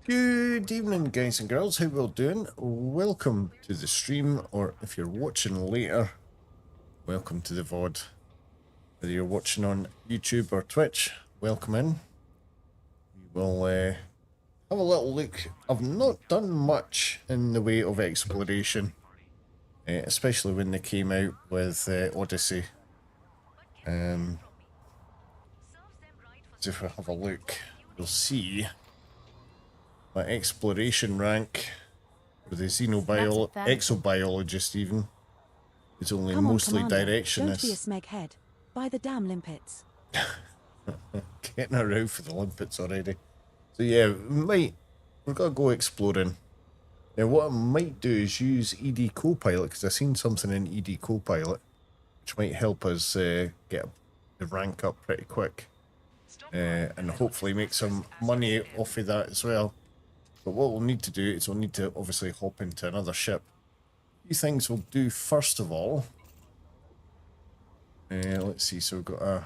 Good evening, guys and girls. How we all doing? Welcome to the stream, or if you're watching later, welcome to the VOD. Whether you're watching on YouTube or Twitch, welcome in. We will have a little look. I've not done much in the way of exploration, especially when they came out with Odyssey. So if we have a look, you'll see my exploration rank for the exobiologist even is only mostly directionist. Don't be a smeghead. Buy the damn limpets. Getting around for the limpets already. So yeah, we're gonna go exploring. Now what I might do is use edcopilot, because I've seen something in edcopilot which might help us get the rank up pretty quick, and hopefully make some money off of that as well. But what we'll need to do is we'll need to obviously hop into another ship. A few things we'll do first of all. Let's see, so we've got a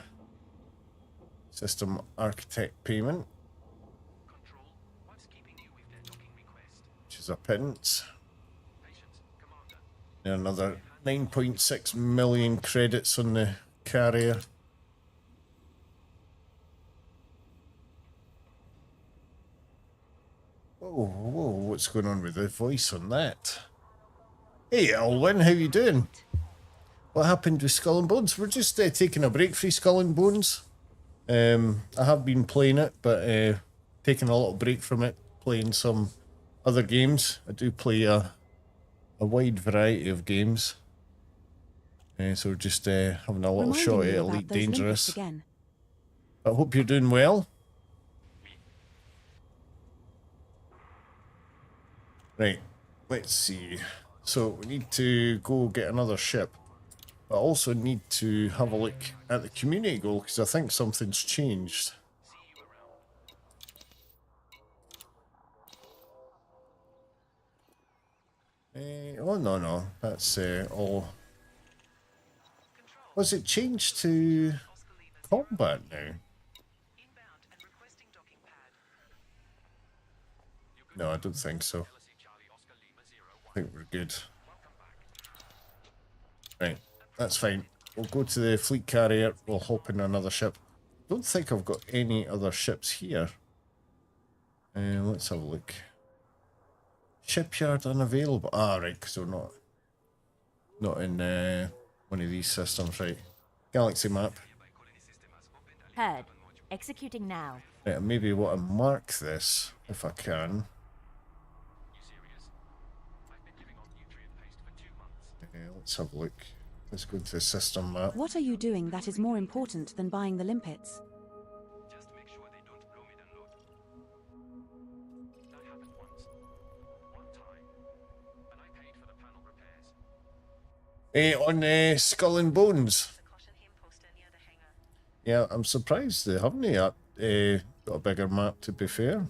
system architect payment, which is a pittance. And another 9.6 million credits on the carrier. Whoa, what's going on with the voice on that? Hey Alwyn, how you doing? What happened with Skull and Bones? We're just taking a break for Skull and Bones. I have been playing it, but taking a little break from it, playing some other games. I do play a wide variety of games. So we're just having a little shot at Elite Dangerous. I hope you're doing well. Right, let's see. So we need to go get another ship. I also need to have a look at the community goal, because I think something's changed. Oh no, that's all. Was it changed to combat now? No, I don't think so. I think we're good. Right, that's fine. We'll go to the fleet carrier, we'll hop in another ship. Don't think I've got any other ships here. Let's have a look. Shipyard unavailable. Ah, right, because we're not in one of these systems, right? Galaxy map. Heard. Executing now. Right, maybe want to mark this if I can. Let's have a look. Let's go into the system map. What are you doing that is more important than buying the limpets? Just to make sure they don't blow me the load. That happened once. One time. And I paid for the panel repairs. On Skull and Bones. Yeah, I'm surprised they haven't got a bigger map, to be fair.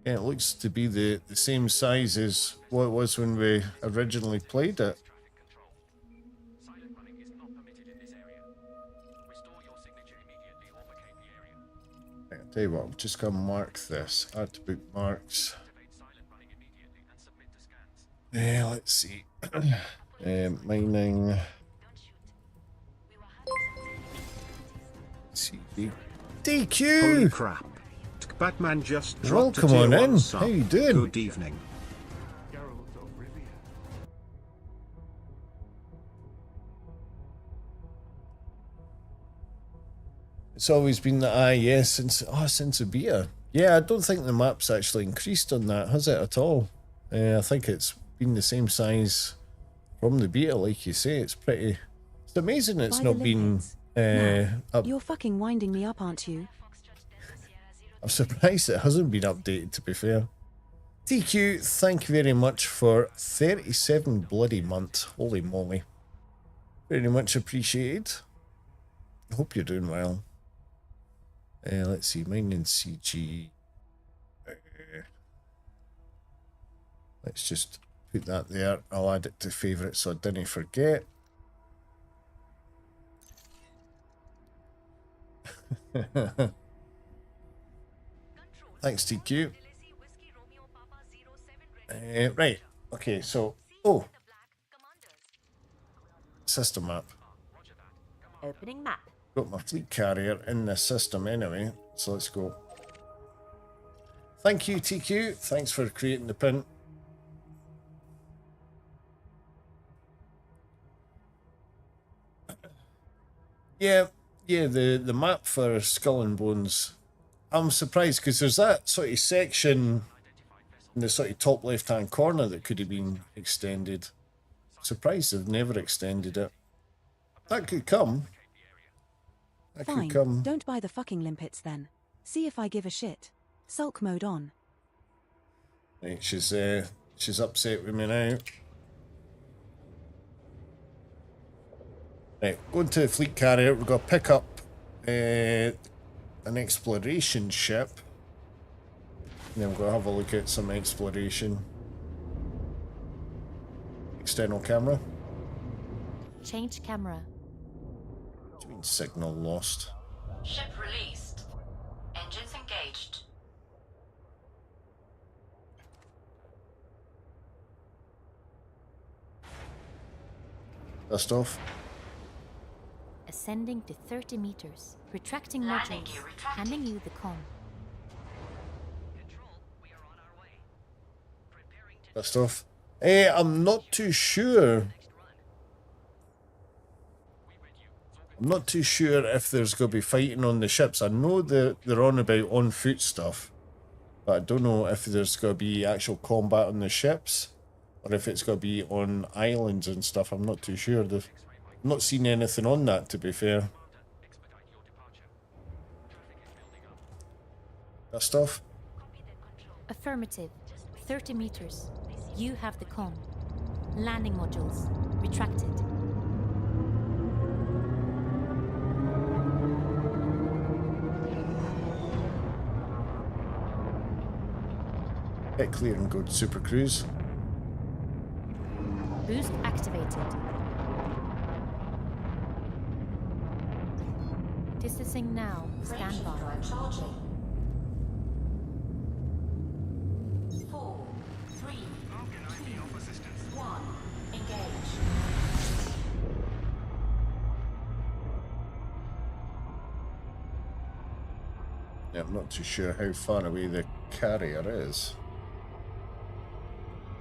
Yeah, it looks to be the same size as what it was when we originally played it. Silent running is not permitted in this area. Restore your signature immediately or vacate the area. Right, I'll tell you what, I'm just going to mark this. Add to bookmarks. Activate silent running immediately and submit to scans. Let's see. Mining. CD. DQ! Holy crap. Batman just dropped Welcome on in. sub. How you doing? Good evening. It's always been the yes, since the beta. Yeah, I don't think the map's actually increased on that, has it at all? I think it's been the same size from the beta, like you say. It's amazing it's not been up. You're fucking winding me up, aren't you? I'm surprised it hasn't been updated, to be fair. TQ, thank you very much for 37 bloody months. Holy moly. Very much appreciated. I hope you're doing well. Let's see, mining CG. Let's just put that there. I'll add it to favourites so I didn't forget. Thanks, TQ. Right. Okay, so... Oh! System map. Opening map. Got my fleet carrier in the system anyway, so let's go. Thank you, TQ. Thanks for creating the pin. Yeah, the map for Skull and Bones. I'm surprised because there's that sort of section in the sort of top left-hand corner that could have been extended. Surprised they've never extended it. That could come. That Fine, could come. don't buy the fucking limpets then. See if I give a shit. Sulk mode on. Right, she's upset with me now. Right, going to the fleet carrier, we've got to pick up an exploration ship. And then we're going to have a look at some exploration. External camera. Change camera. What do you mean signal lost? Ship released. Engines engaged. Dust off. Ascending to 30 meters. Retracting Landing modules. gear retracting. Handing you the com. Control, we are on our way. Preparing to Dust off. I'm not too sure. next run. We with you. I'm not too sure if there's going to be fighting on the ships. I know they're on about on foot stuff, but I don't know if there's going to be actual combat on the ships or if it's going to be on islands and stuff. I'm not too sure. I've not seen anything on that, to be fair. Expedite your departure. Traffic is building up. That stuff. Affirmative. 30 meters. You have the com. Landing modules. Retracted. Hit clear and go to Super Cruise. Boost activated. Distancing now. Stand by. Drive charging. 4, 3, 2, 1. Engage. Yeah, I'm not too sure how far away the carrier is.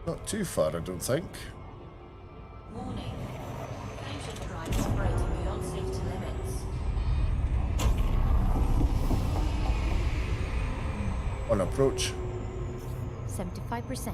Not too far, I don't think. Warning. Fusion drive operating beyond safety limits. On approach. 75%.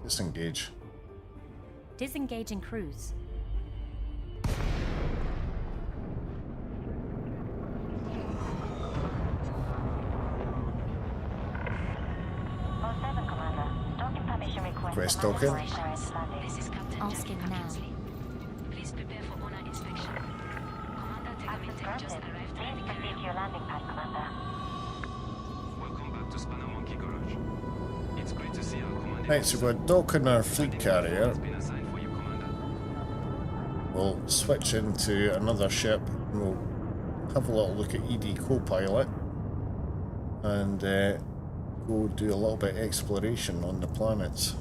Disengage. Disengaging cruise. Request token. This is Captain Asking now. Please prepare for honor inspection. Commander THEGAMINGTECH just arrived at the carrier. Your landing pad, Commander. Welcome back to Spanner Monkey Garage. It's great to see our commander. Right, so we're docking our fleet carrier. Has been assigned for you, Commander. We'll switch into another ship and we'll have a little look at edcopilot and go do a little bit of exploration on the planets.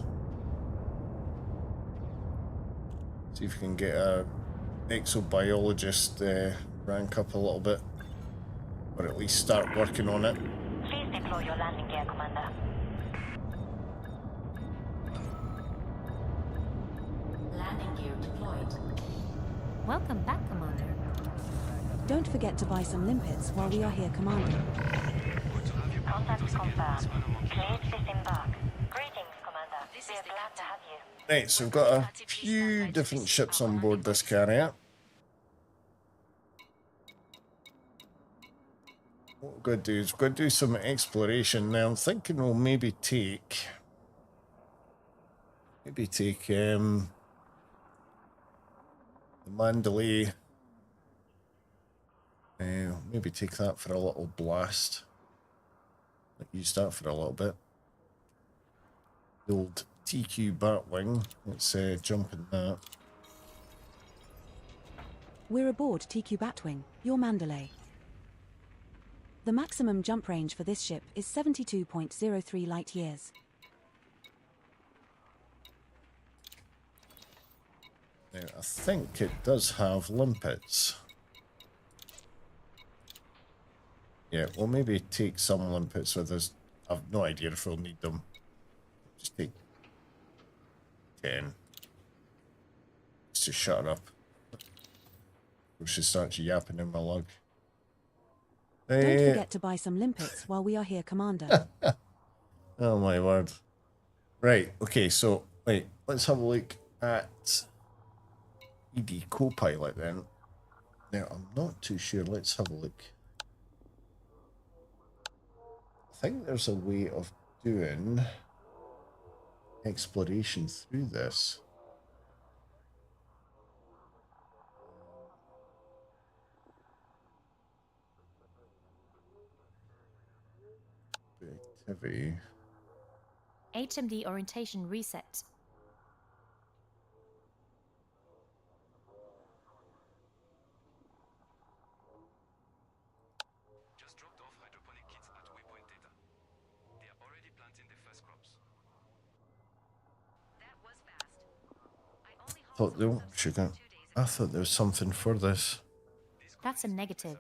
See if we can get our exobiologist rank up a little bit, or at least start working on it. Please deploy your landing gear, Commander. Landing gear deployed. Welcome back, Commander. Don't forget to buy some limpets while we are here, Commander. Contact confirmed. Cleared disembark. Greetings, We are glad to have you. Right, so we've got a few different ships on board this carrier. What we're going to do is we're going to do some exploration. Now I'm thinking we'll maybe take the Mandalay. Maybe take that for a little blast. Use that for a little bit. The old TQ Batwing. Let's jump in that. We're aboard TQ Batwing, your Mandalay. The maximum jump range for this ship is 72.03 light years. Now, I think it does have limpets. Yeah, we'll maybe take some limpets with us. I've no idea if we'll need them. Just take 10. Just to shut her up. She starts yapping in my lug. Don't forget to buy some limpets while we are here, Commander. Oh my word. Right, okay, so, wait, let's have a look at edcopilot then. Now, I'm not too sure. Let's have a look. I think there's a way of doing exploration through this. Activity. HMD orientation reset. Just dropped off hydroponic kits at waypoint data. They are already planting the first crops. That was fast. I only Thought I thought there was something for this. That's a negative.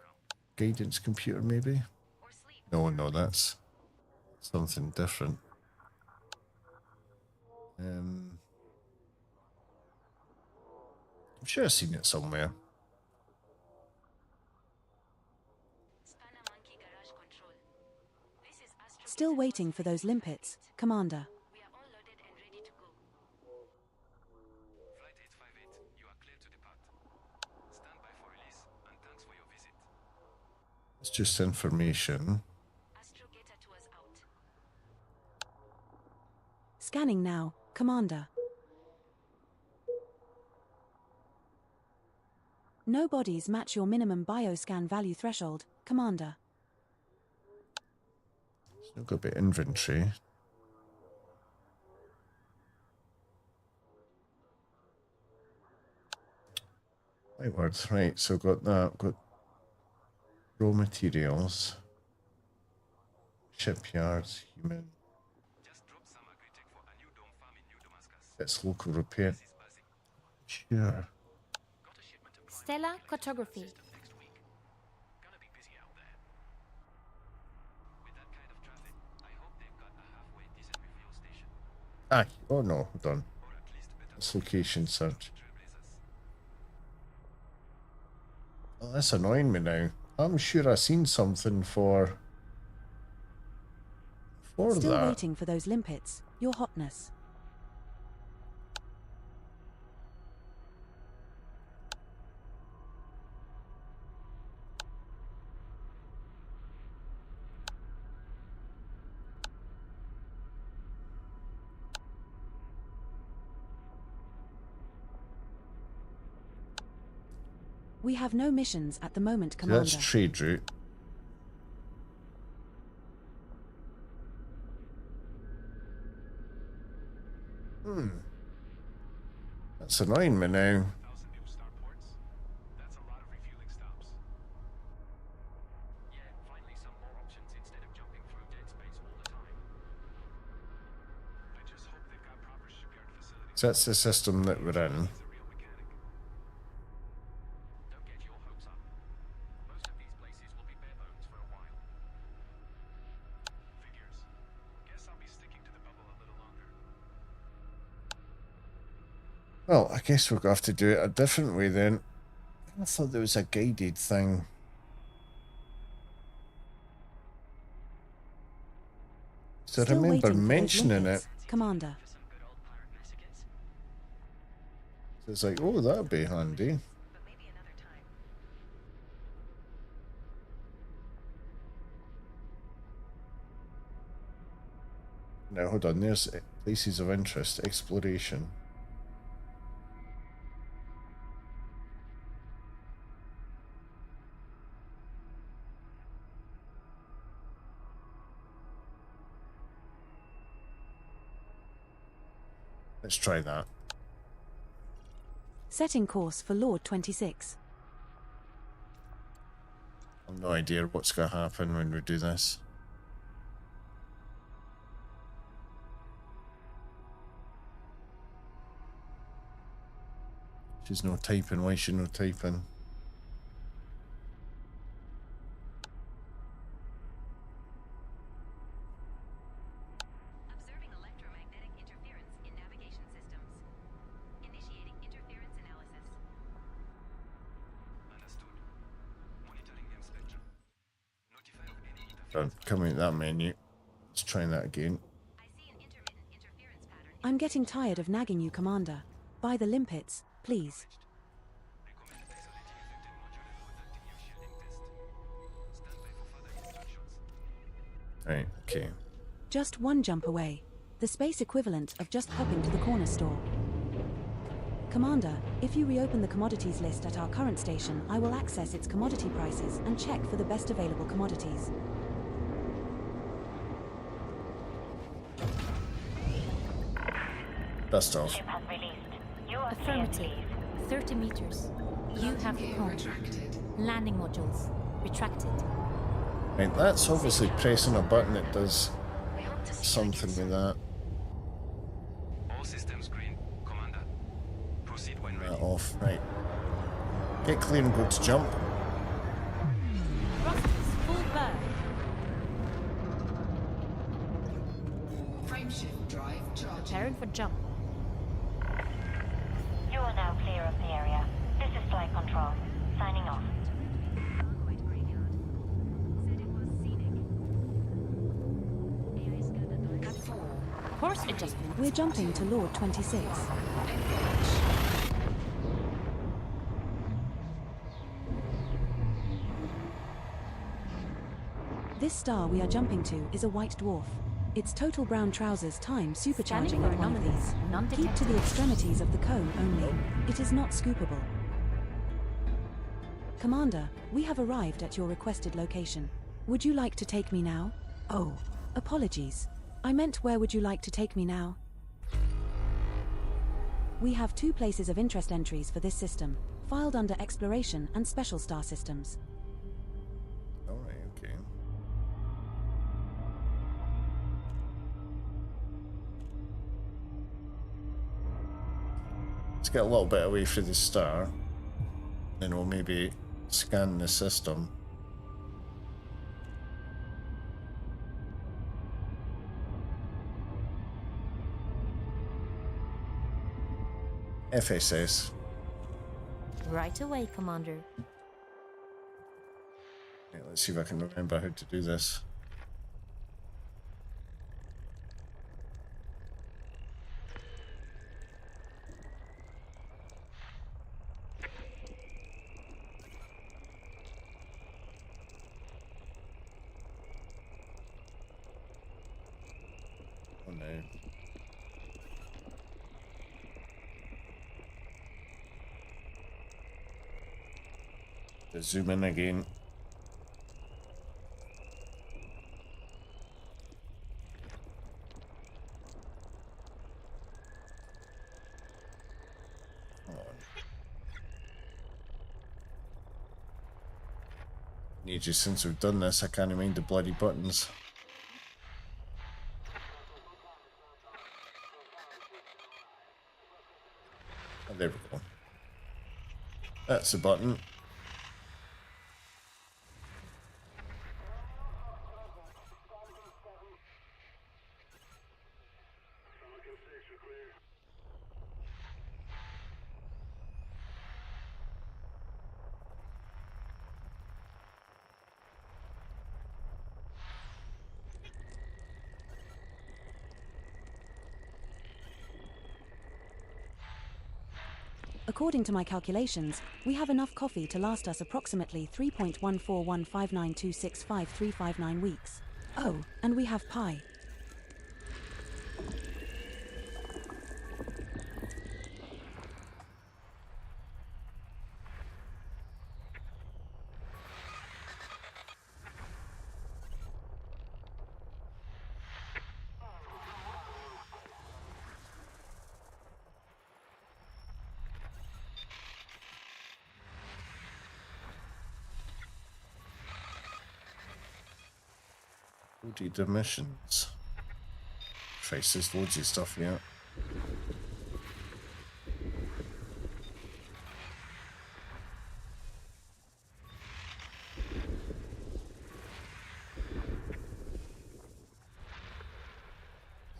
Guidance computer, maybe? No, that's something different. I'm sure I've seen it somewhere. Still waiting for those limpets, Commander. We are all loaded and ready to go. Flight 858, you are clear to depart. Stand by for release, and thanks for your visit. It's just information. Astrogeta tours out. Scanning now, Commander. No bodies match your minimum bioscan value threshold, Commander. It's not got a bit of inventory. My words, right, so got that, got raw materials, shipyards, human, Just drop some agri-tech for a new dome farm in New Damascus. it's local repair. This is buzzing. Sure. Got a shipment to prime Stellar cartography. next week. Gonna be busy out there. With that kind of traffic, I hope they've got a halfway decent refuel station. Oh no, hold on. Or at least better It's location search. trailblazers. Oh, that's annoying me now. I'm sure I seen something for Still that. waiting for those limpets, your hotness. We have no missions at the moment, So Commander. that's trade route. That's annoying me now. 1,000 new starports. That's a lot of refueling stops. Yeah, finally some more options instead of jumping through dead space all the time. I just hope they've got proper shipyard facilities. So that's the system that we're in. He's a real mechanic. Don't get your hopes up. Most of these places will be bare bones for a while. Figures. Guess I'll be sticking to the bubble a little longer. Well, I guess we're going to have to do it a different way then. I thought there was a guided thing. So I Still remember waiting for those mentioning it. limpets, Commander. For some good old It's like, oh, that'd be handy. but maybe another time. Now, hold on, there's places of interest, exploration. Let's try that. Setting course for Lord 26. I've no idea what's going to happen when we do this. She's no typing. Why is she no typing? Observing electromagnetic interference in navigation systems. Initiating interference analysis. Understood. Monitoring M spectrum. Notify of any interference. Don't come in that menu. Let's try that again. I see an intermittent interference pattern. I'm getting tired of nagging you, Commander. Buy the limpets, please. Recommend isolating affected module and conducting your shielding test. Stand by for further instructions. Right, okay. Just one jump away. The space equivalent of just popping to the corner store. Commander, if you reopen the commodities list at our current station, I will access its commodity prices and check for the best available commodities. Dust off. Ship has released. You are clear, Affirmative. please. 30 meters. You have the home. Landing modules. Retracted. Right, that's obviously pressing a button that does I hope to see you something again with that. All systems green. Commander. Proceed when ready. That off. Right. Get clear and go to jump. Thrusters full burn. Frameshift drive charging. Preparing for jump. You are now clear of the area. This is flight control. Signing off. Quite graveyard. Said it was scenic. AI scan advised. Course adjustment. We're jumping to Lord 26. This star we are jumping to is a white dwarf. Its total brown trousers time supercharging Scanning for at one of anomalies. these. Keep to Non-detected. the extremities of the cone only. It is not scoopable. Commander, we have arrived at your requested location. Would you like to take me now? Oh, apologies. I meant where would you like to take me now? We have 2 places of interest entries for this system, filed under Exploration and Special Star Systems. Alright, okay. Let's get a little bit away from the star. Then we'll maybe scan the system. FSS. Right away, Commander. Yeah, let's see if I can remember how to do this. Oh no. Let's zoom in again. Come on. Ages since we've done this, I can't mind the bloody buttons. Oh, there we go. That's the button. According to my calculations, we have enough coffee to last us approximately 3.14159265359 weeks. Oh, and we have pie. Loaded emissions. Christ, there's loads of stuff here.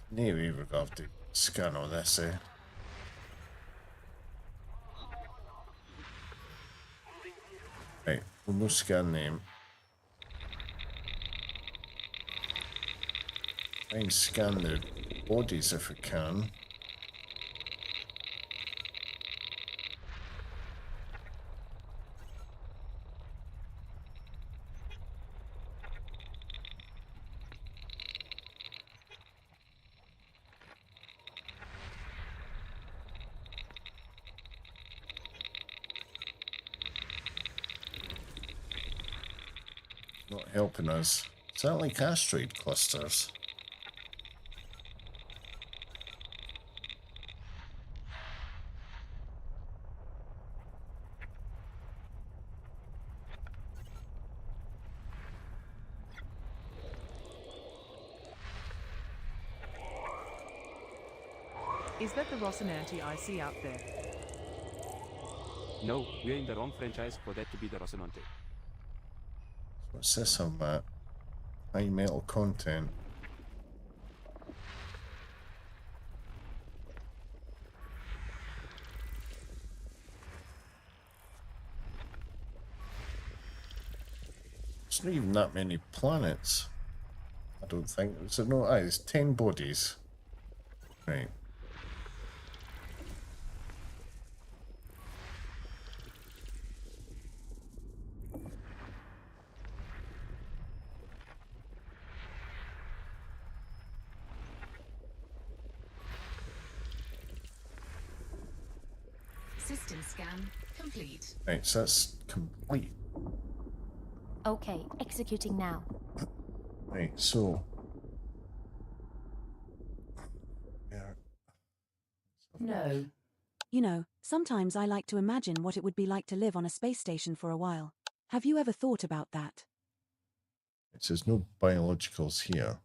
No way we're going to have to scan all this, eh? Right, we'll scan them. Try and scan the bodies if we can. Not helping us. Is that like asteroid clusters? Is that the Rocinante I see out there? No, we're in the wrong franchise for that to be the Rocinante. What's this on that? High metal content. There's not even that many planets. I don't think. So no, there's 10 bodies. Right. System scan complete. Right, so that's complete. Okay, executing now. Right, so. Yeah. No. You know, sometimes I like to imagine what it would be like to live on a space station for a while. Have you ever thought about that? It says no biologicals here.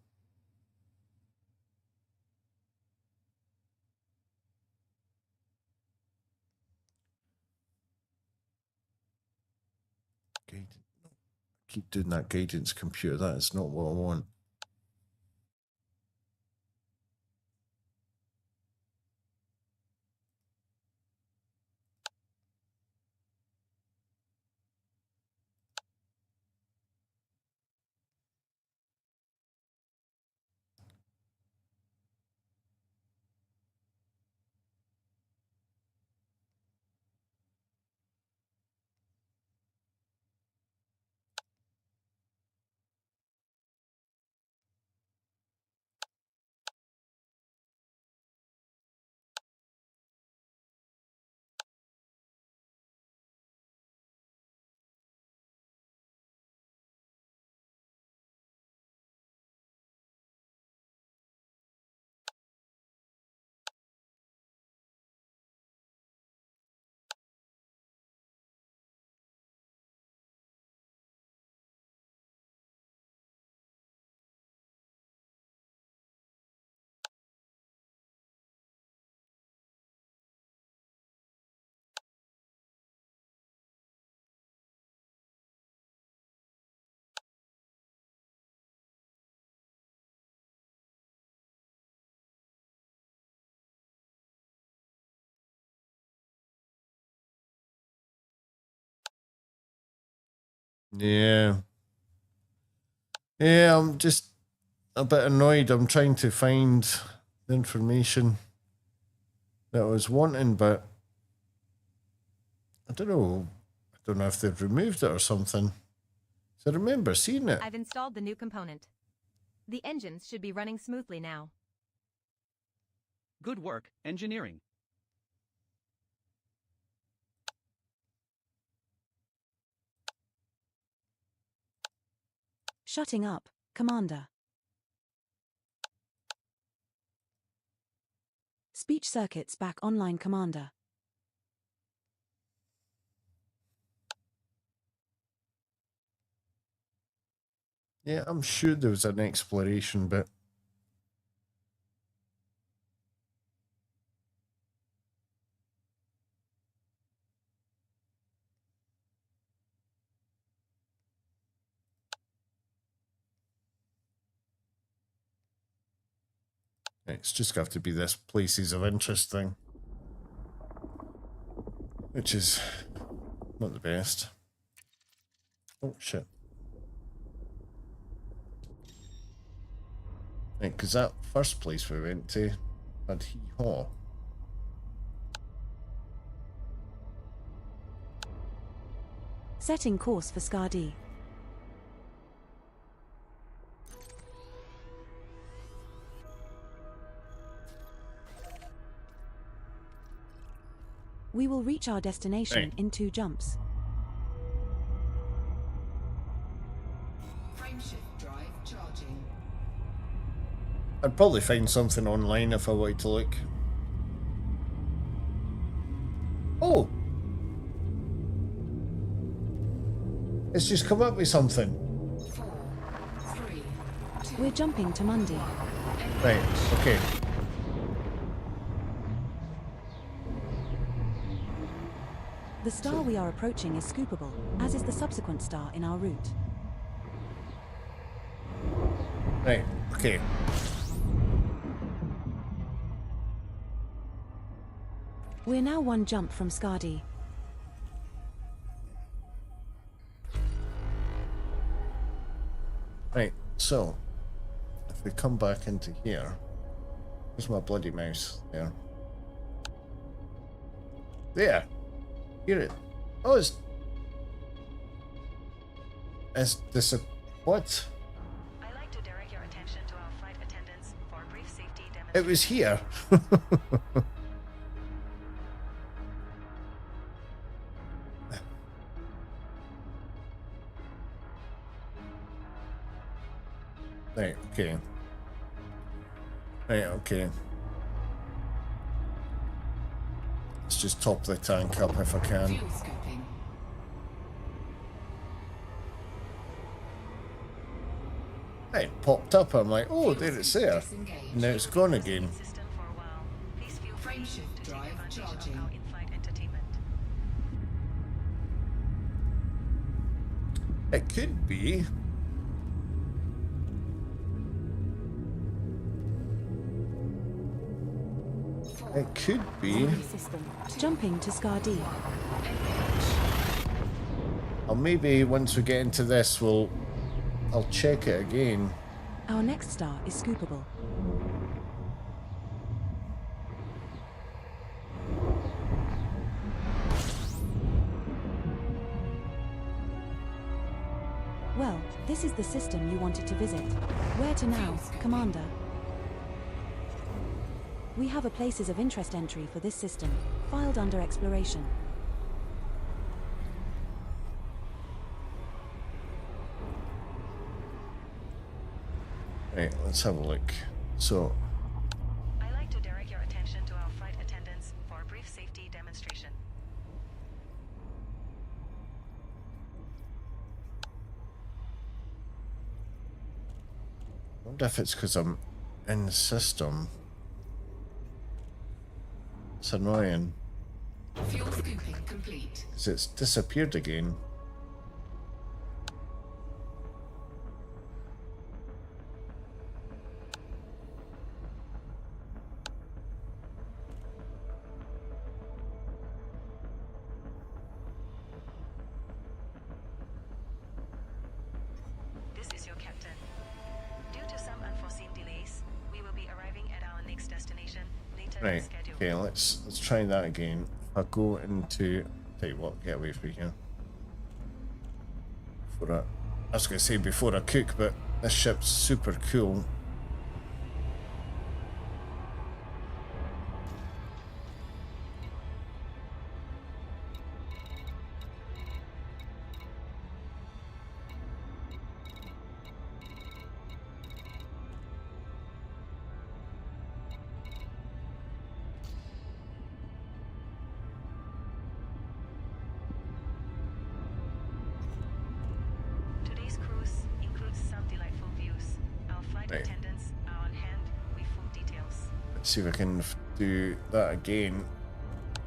Keep doing that guidance computer. That is not what I want. Yeah. Yeah, I'm just a bit annoyed. I'm trying to find the information that I was wanting, but I don't know. I don't know if they've removed it or something. So I remember seeing it. I've installed the new component. The engines should be running smoothly now. Good work, engineering. Shutting up, Commander. Speech circuits back online, Commander. Yeah, I'm sure there was an exploration bit. It's just got to be this places of interest thing, which is not the best. Oh shit. Right, because that first place we went to had hee-haw. Setting course for Skadi. We will reach our destination in 2 jumps. Frameshift drive charging. I'd probably find something online if I wanted to look. Oh! It's just come up with something. 4, 3, 2. We're jumping to Monday. Right, okay. The star we are approaching is scoopable, as is the subsequent star in our route. Right, okay. We're now 1 jump from Skadi. Right, so if we come back into here, where's my bloody mouse? There. There! Hear it. Oh, it's this what? I'd like to direct your attention to our flight attendants for a brief safety demonstration. It was here. Right, okay. Right, okay. Let's just top the tank up if I can. Fuel scoping. It popped up, I'm like, oh, there it's there. Disengaged. Now it's gone again. System for a while. Please feel free Frameshift to take drive advantage charging. of our in-flight entertainment. It could be. It could be. Jumping to Skadi. Or maybe once we get into this, I'll check it again. Our next star is scoopable. Well, this is the system you wanted to visit. Where to now, Commander? We have a places of interest entry for this system, filed under exploration. Right, let's have a look. So, I'd like to direct your attention to our flight attendants for a brief safety demonstration. I wonder if it's because I'm in the system. It's annoying. Fuel scooping complete. Because it's disappeared again. This is your captain. Due to some unforeseen delays, we will be arriving at our next destination later than Right. scheduled. Okay, let's try that again. I'll go into Tell you what, get away from here. Before I was going to say before I cook, but this ship's super cool. Today's cruise includes some delightful views. Our flight attendants are on hand with full details. Let's see if I can do that again.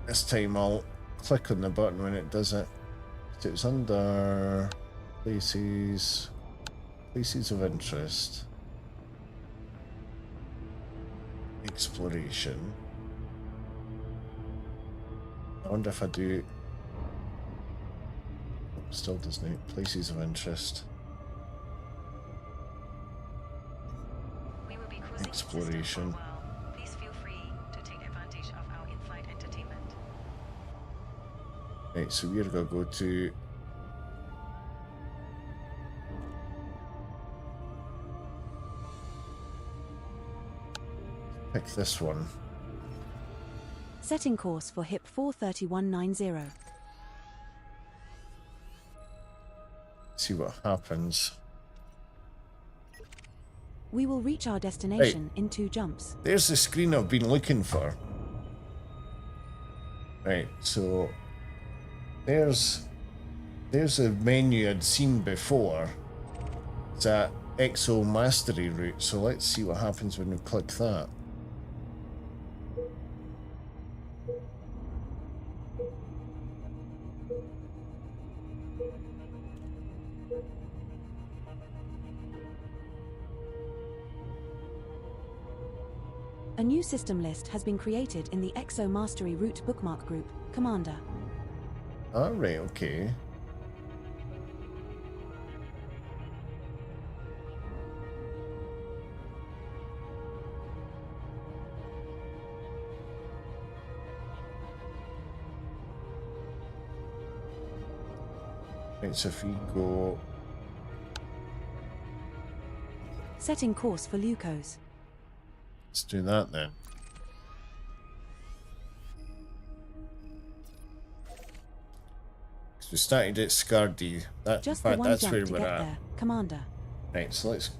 This time I'll click on the button when it does it. So it's under places of interest, exploration. I wonder if I do. Still doesn't it? Places of interest. We will be cruising Exploration. for a while. Please feel free to take advantage of our in-flight entertainment. Right, so we're gonna go to pick this one. Setting course for HIP 43190. See what happens. We will reach our destination in 2 jumps. There's the screen I've been looking for. Right, so there's a menu I'd seen before. It's that EXO mastery route, so let's see what happens when we click that. A new system list has been created in the EXO Mastery Route bookmark group, Commander. Alright, okay. Right, so if we go... Setting course for Leucos. Let's do that then. So we started at Scardy. That, Just in the fact, one that's jump where to we're get at. there, Commander. Right, so let's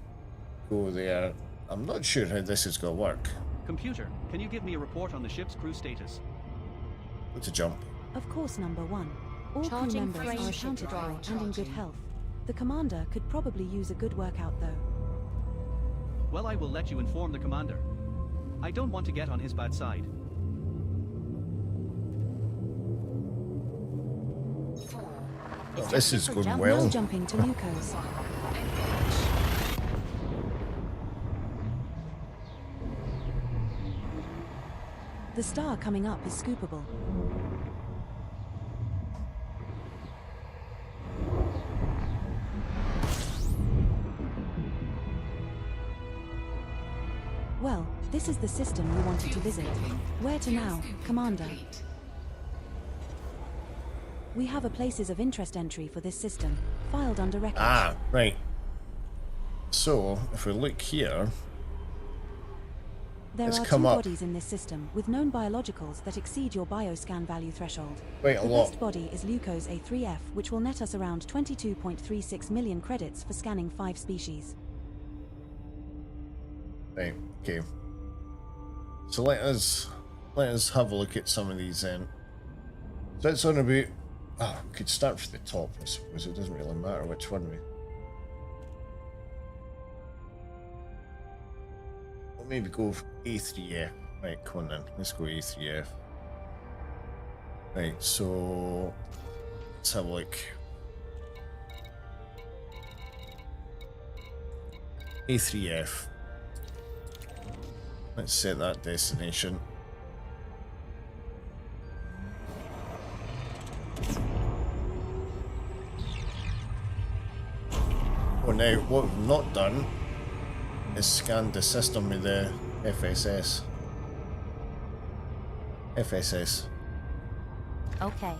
go there. I'm not sure how this is going to work. Computer, can you give me a report on the ship's crew status? Go to jump. Of course, number 1. All crew Charging members frame are ship accounted for drive. and in good health. The Commander could probably use a good workout though. Well, I will let you inform the commander. I don't want to get on his bad side. Oh, this is going Now well. jumping to Leucos. The star coming up is scoopable. Well, this is the system we wanted to visit. Where to now, Commander? We have a places of interest entry for this system, filed under records. Ah, right. So, if we look here, There it's are come 2 up bodies in this system with known biologicals that exceed your bioscan value threshold. quite a The lot. best body is Leucos A3F, which will net us around 22.36 million credits for scanning 5 species. Right, okay. So let us have a look at some of these then. So it's on about... Oh, we could start from the top, I suppose. It doesn't really matter which one we... We'll maybe go for A3F. Right, come on then. Let's go A3F. Right, so... Let's have a look. A3F. Let's set that destination. Oh, now what we've not done is scanned the system with the FSS. Okay.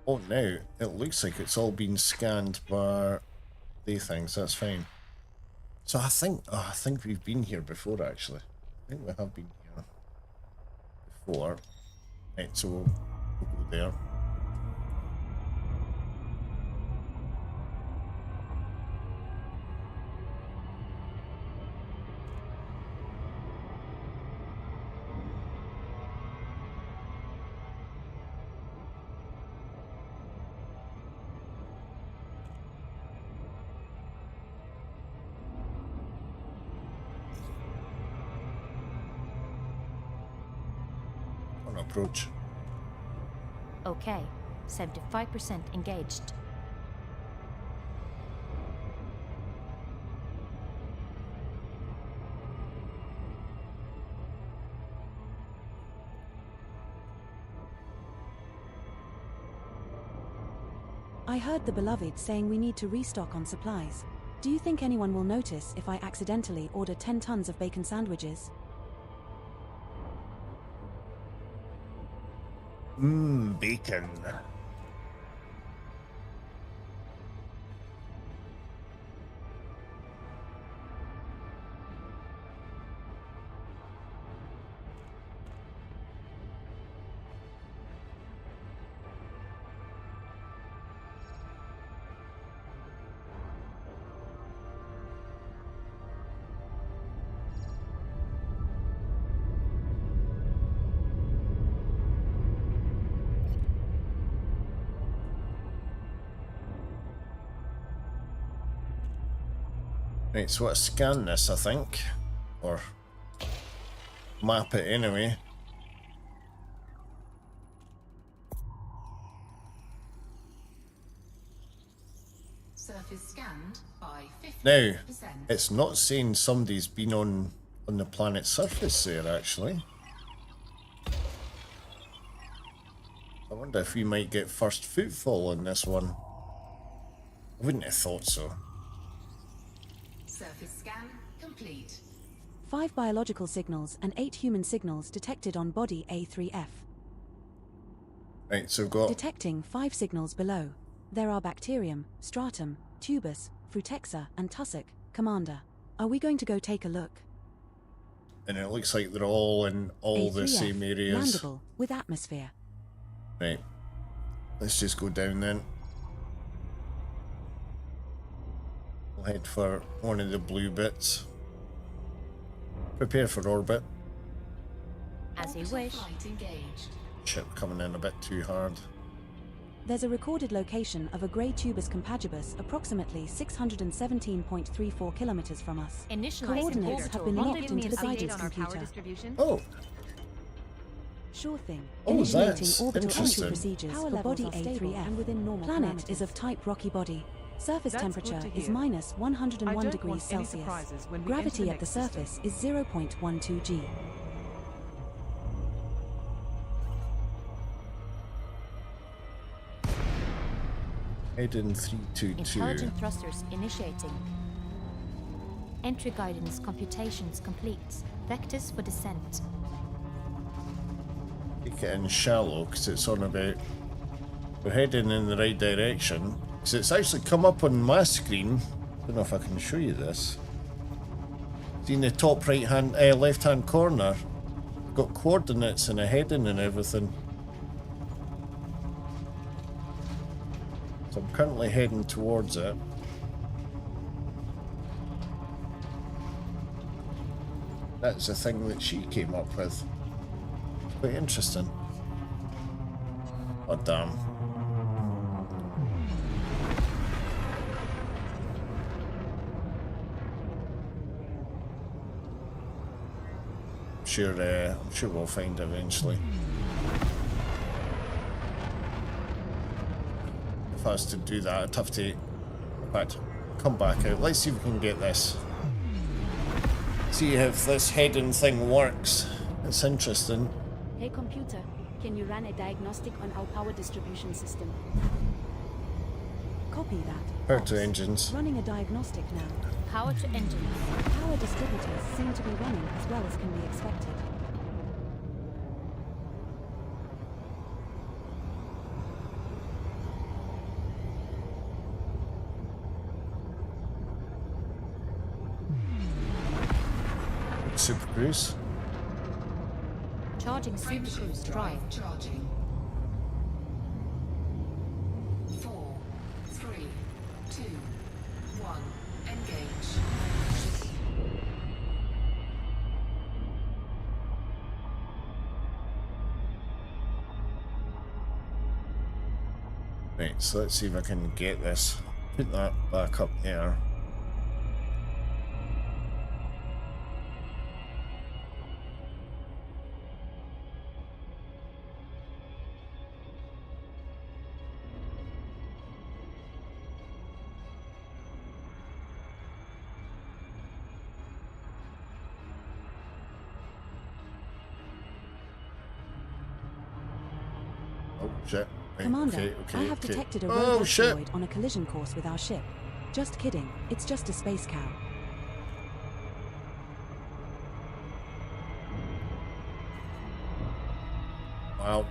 Oh, now it looks like it's all been scanned by the things. That's fine. So I think we've been here before, actually. I think we have been here before. Right, so we'll go there. On approach. Okay, 75% engaged. I heard the beloved saying we need to restock on supplies. Do you think anyone will notice if I accidentally order 10 tons of bacon sandwiches? Bacon. Right, so let's scan this, I think. Or map it anyway. Surface scanned by 50%. Now, it's not saying somebody's been on the planet's surface there, actually. I wonder if we might get first footfall on this one. I wouldn't have thought so. Surface scan complete. 5 biological signals and 8 human signals detected on body A3F. Right, so we've got... Detecting 5 signals below. There are bacterium, stratum, tubus, frutexa, and tussock. Commander, are we going to go take a look? And it looks like they're all in all the A3F, same areas. landable, with atmosphere. Right. Let's just go down then. We'll head for one of the blue bits. Prepare for orbit. As you wish. Flight engaged. Ship coming in a bit too hard. There's a recorded location of a grey tubus compagibus approximately 617.34 kilometers from us. Initialize Coordinates orbital. have been Will you locked give me into the an update guidance on our power computer. distribution? Oh, Sure thing. Oh, Initiating that's orbital entry interesting. procedures Power for levels body are stable A3F. and within normal Planet parameters. is of type rocky body. Surface That's good temperature to is hear. minus I 101 don't degrees want any Celsius. surprises when we Gravity enter at the next system. surface is 0.12 g. head in 322. Intelligent thrusters initiating. Entry guidance computations complete. Vectors for descent. Take it in shallow because it's on about. We're heading in the right direction because it's actually come up on my screen. Don't know if I can show you this. See in the top right hand, left hand corner, got coordinates and a heading and everything. So I'm currently heading towards it. That's the thing that she came up with. Quite interesting. Oh damn. I'm sure we'll find it eventually. If I was to do that, I'd have to, in fact, come back out. Let's see if we can get this. See if this heading thing works. It's interesting. Hey computer, can you run a diagnostic on our power distribution system? Copy that. Power to engines. Running a diagnostic now. Power to engines. Power distributors seem to be running as well as can be expected. Super Cruise. Charging Super Cruise drive. Charging. 4, 3, 2, 1. Engage. Right, so let's see if I can get this. Put that back up there. Oh shit. Right, Commander, I have detected a rogue asteroid on a collision course with our ship. Just kidding, it's just a space cow. Wow.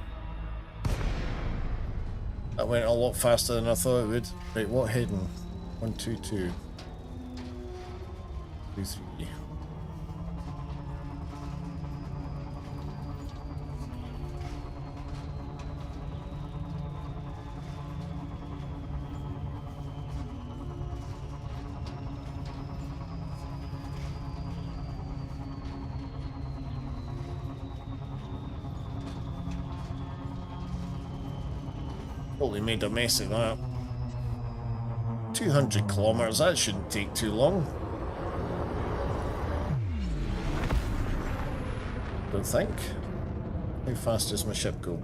That went a lot faster than I thought it would. Right, what heading? 122. 23. Totally made a mess of that. 200 kilometers, that shouldn't take too long. Don't think. How fast does my ship go?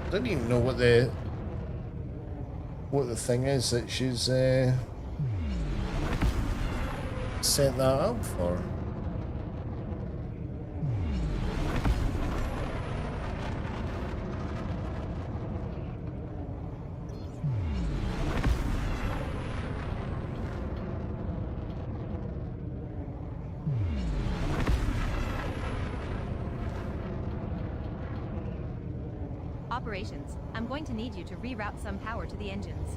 I don't even know what the thing is that she's set that up for. Operations, I'm going to need you to reroute some power to the engines.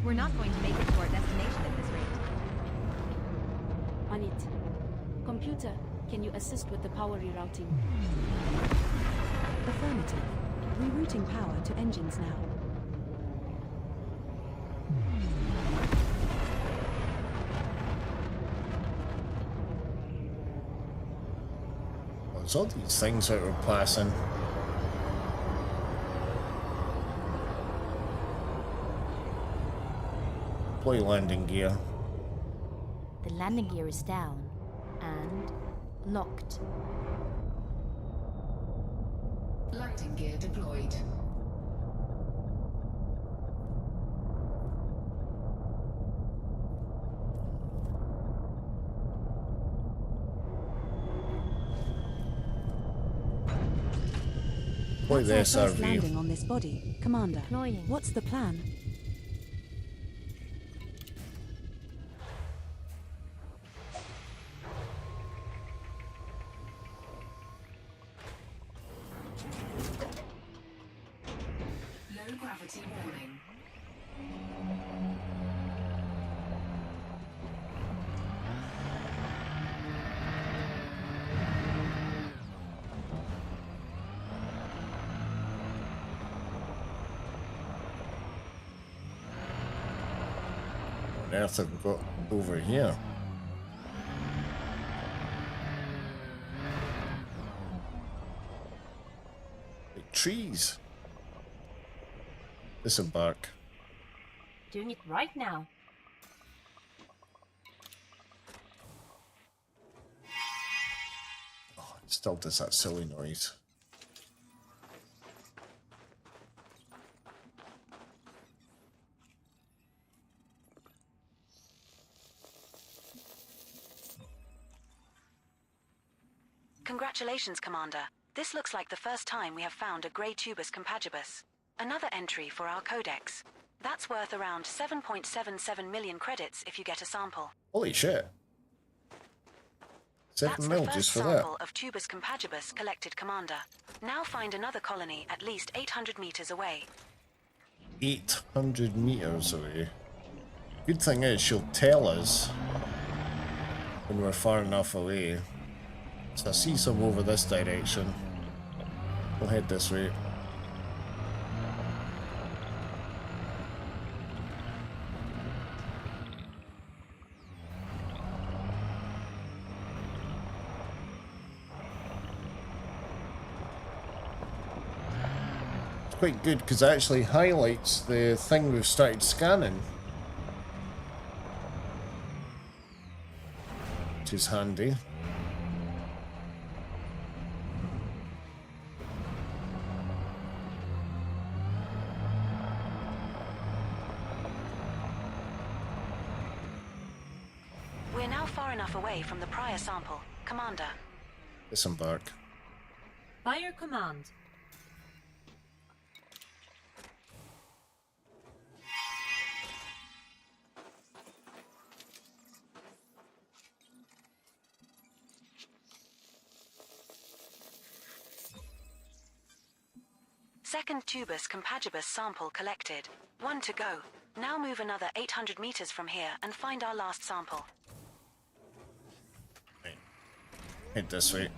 We're not going to make it to our destination at this rate. On it. Computer, can you assist with the power rerouting? Affirmative. Rerouting power to engines now. There's all these things that we're passing. Deploy landing gear. The landing gear is down and locked. Landing gear deployed. Deploy the That's our first SRV. landing on this body, Commander. Deploying. What's the plan? Low gravity warning. What on earth have we got over here? Like trees. Disembark. Doing it right now. Oh, it still does that silly noise. Congratulations, Commander. This looks like the first time we have found a grey tubus compagibus. Another entry for our codex. That's worth around 7.77 million credits if you get a sample. Holy shit. 7 That's mil the first just for that. sample of Tubus compagibus collected, Commander. Now find another colony at least 800 meters away. 800 meters away. Good thing is she'll tell us when we're far enough away. So I see some over this direction. We'll head this way. Quite good because it actually highlights the thing we've started scanning, which is handy. We're now far enough away from the prior sample, Commander. Disembark. By your command. Second Tubus compagibus sample collected. 1 to go. Now move another 800 meters from here and find our last sample. Right. Head this way.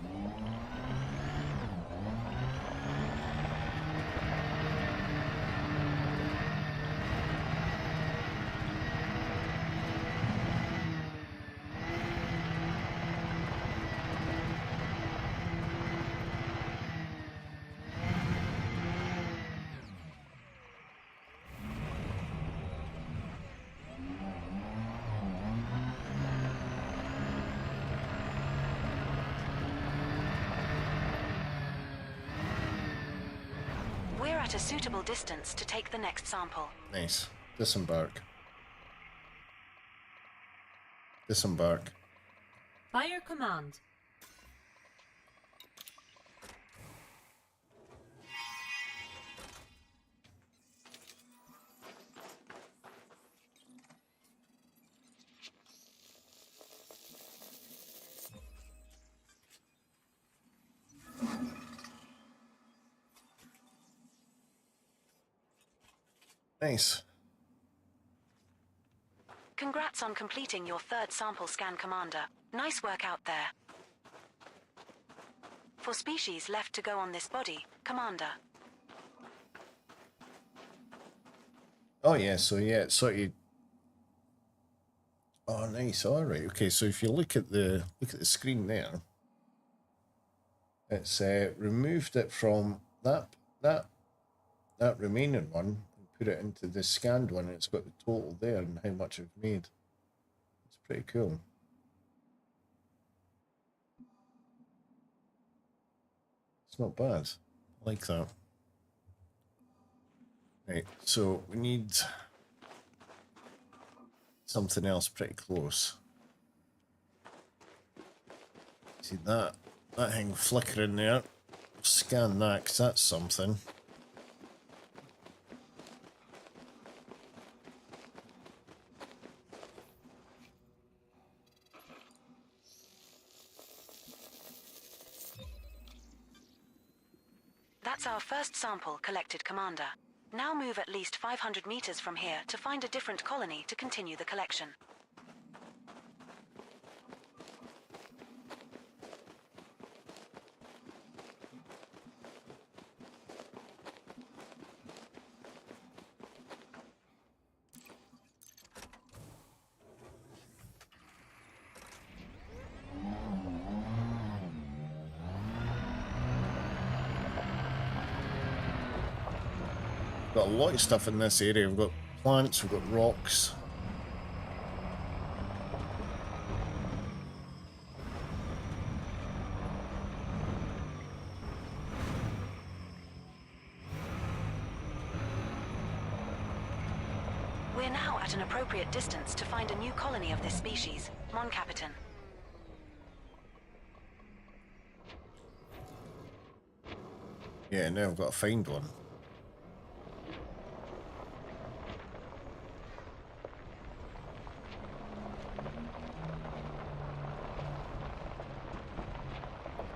We're at a suitable distance to take the next sample. Nice. Disembark. Disembark. By your command. Nice. Congrats on completing your third sample scan, Commander. Nice work out there. For species left to go on this body, Commander. Oh yeah, so yeah, it's sort of. Oh nice, alright. Okay, so if you look at the screen there, it's removed it from that remaining one. Put it into the scanned one, and it's got the total there and how much I've made. It's pretty cool. It's not bad. I like that. Right, so we need something else pretty close. See that thing flickering there? Scan that, 'cause that's something. That's our first sample collected, Commander. Now move at least 500 meters from here to find a different colony to continue the collection. Got a lot of stuff in this area. We've got plants, we've got rocks. We're now at an appropriate distance to find a new colony of this species, Mon Capitan. Yeah, now I've got to find one.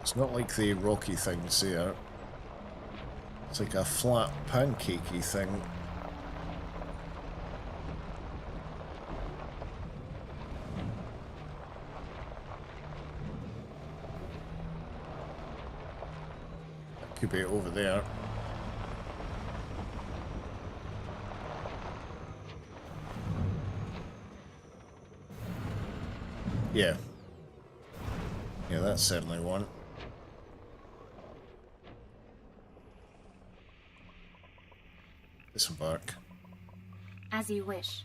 It's not like the rocky things there. It's like a flat pancakey thing. That could be over there. Yeah. Yeah, that's certainly one. Disembark. As you wish.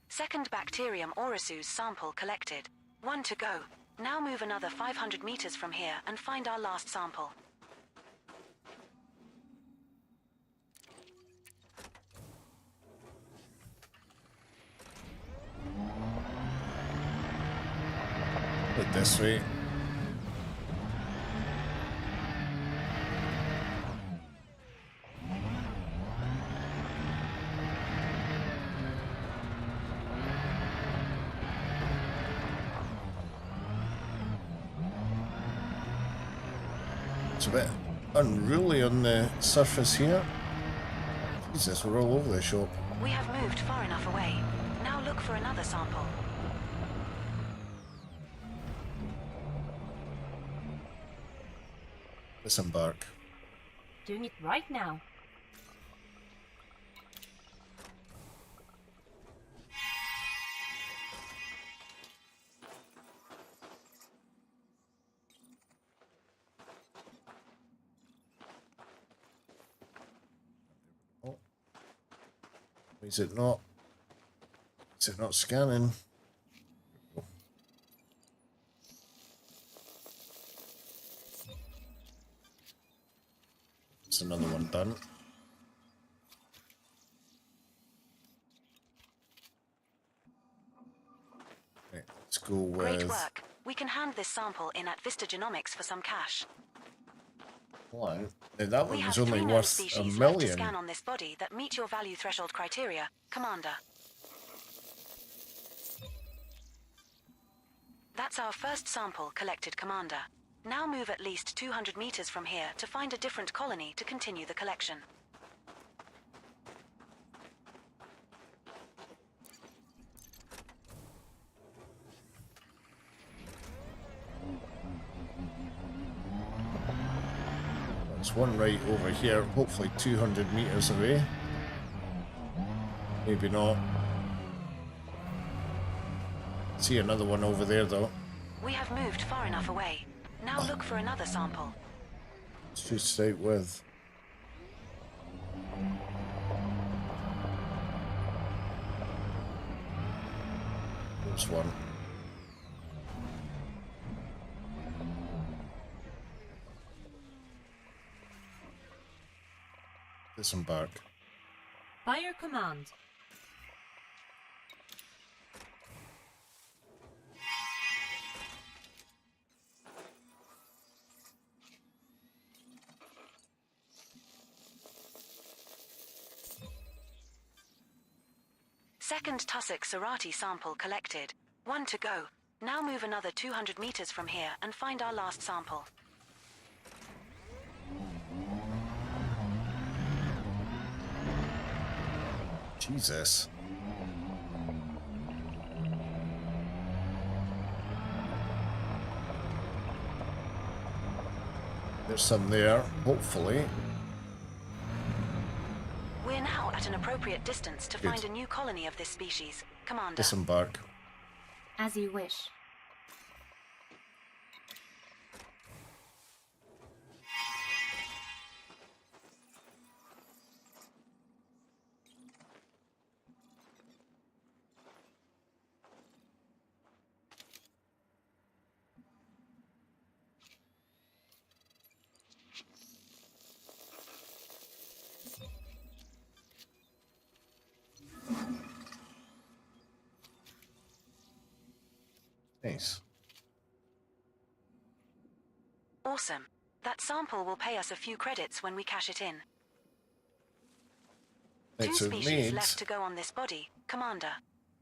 Second bacterium orisu's sample collected. 1 to go. Now move another 500 meters from here and find our last sample. Look this way. It's a bit unruly on the surface here. Jesus, we're all over the shop. We have moved far enough away. Now look for another sample. Disembark. Doing it right now. Is it not? Is it not scanning? It's another one done. Okay, let's go with... Great work. We can hand this sample in at Vista Genomics for some cash. Hold on. That We one have was only 3 known worth species $1 left to million. scan on this body that meet your value threshold criteria, Commander. That's our first sample collected, Commander. Now move at least 200 meters from here to find a different colony to continue the collection. There's one right over here, hopefully 200 meters away. Maybe not. See another one over there though. We have moved far enough away. Now look for another sample. Let's just start with. There's one. Disembark. By your command. Second tussock serrati sample collected. 1 to go. Now move another 200 meters from here and find our last sample. Jesus. There's some there, hopefully. We're now at an appropriate distance to Good. find a new colony of this species, Commander. Disembark. As you wish. Nice. Awesome. That sample will pay us a few credits when we cash it in. Right, 2 so species left to go on this body, Commander.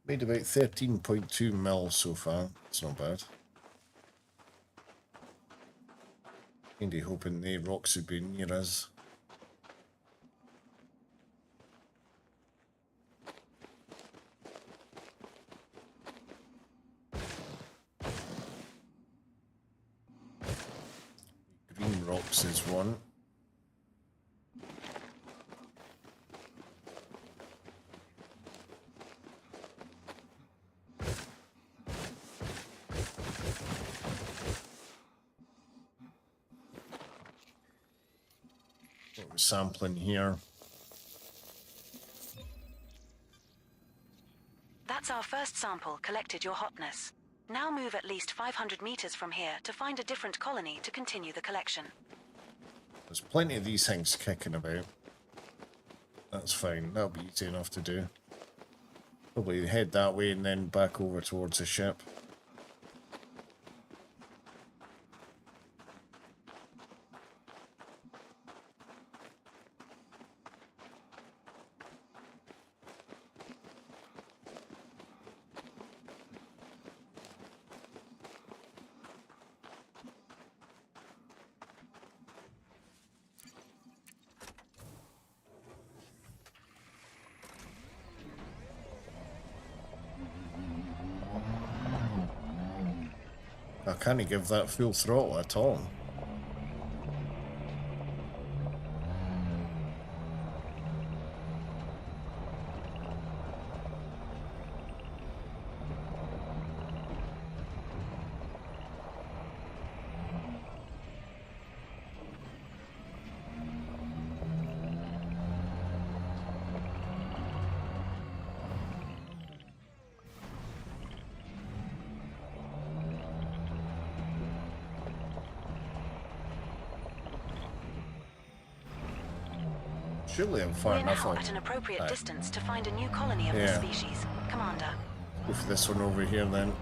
Made about 13.2 mil so far. It's not bad. Kinda hoping the rocks would be near us. Green rocks is one. What we're sampling here. That's our first sample collected, Your Hotness. Now move at least 500 meters from here to find a different colony to continue the collection. There's plenty of these things kicking about. That's fine, that'll be easy enough to do. Probably head that way and then back over towards the ship. I can't give that full throttle at all. Surely I'm far We're enough now on. at an appropriate distance to find a new colony of this species, Commander. Go for this one over here then.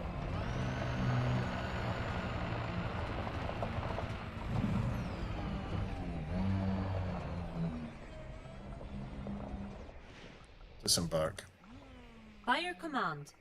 Disembark. By your command.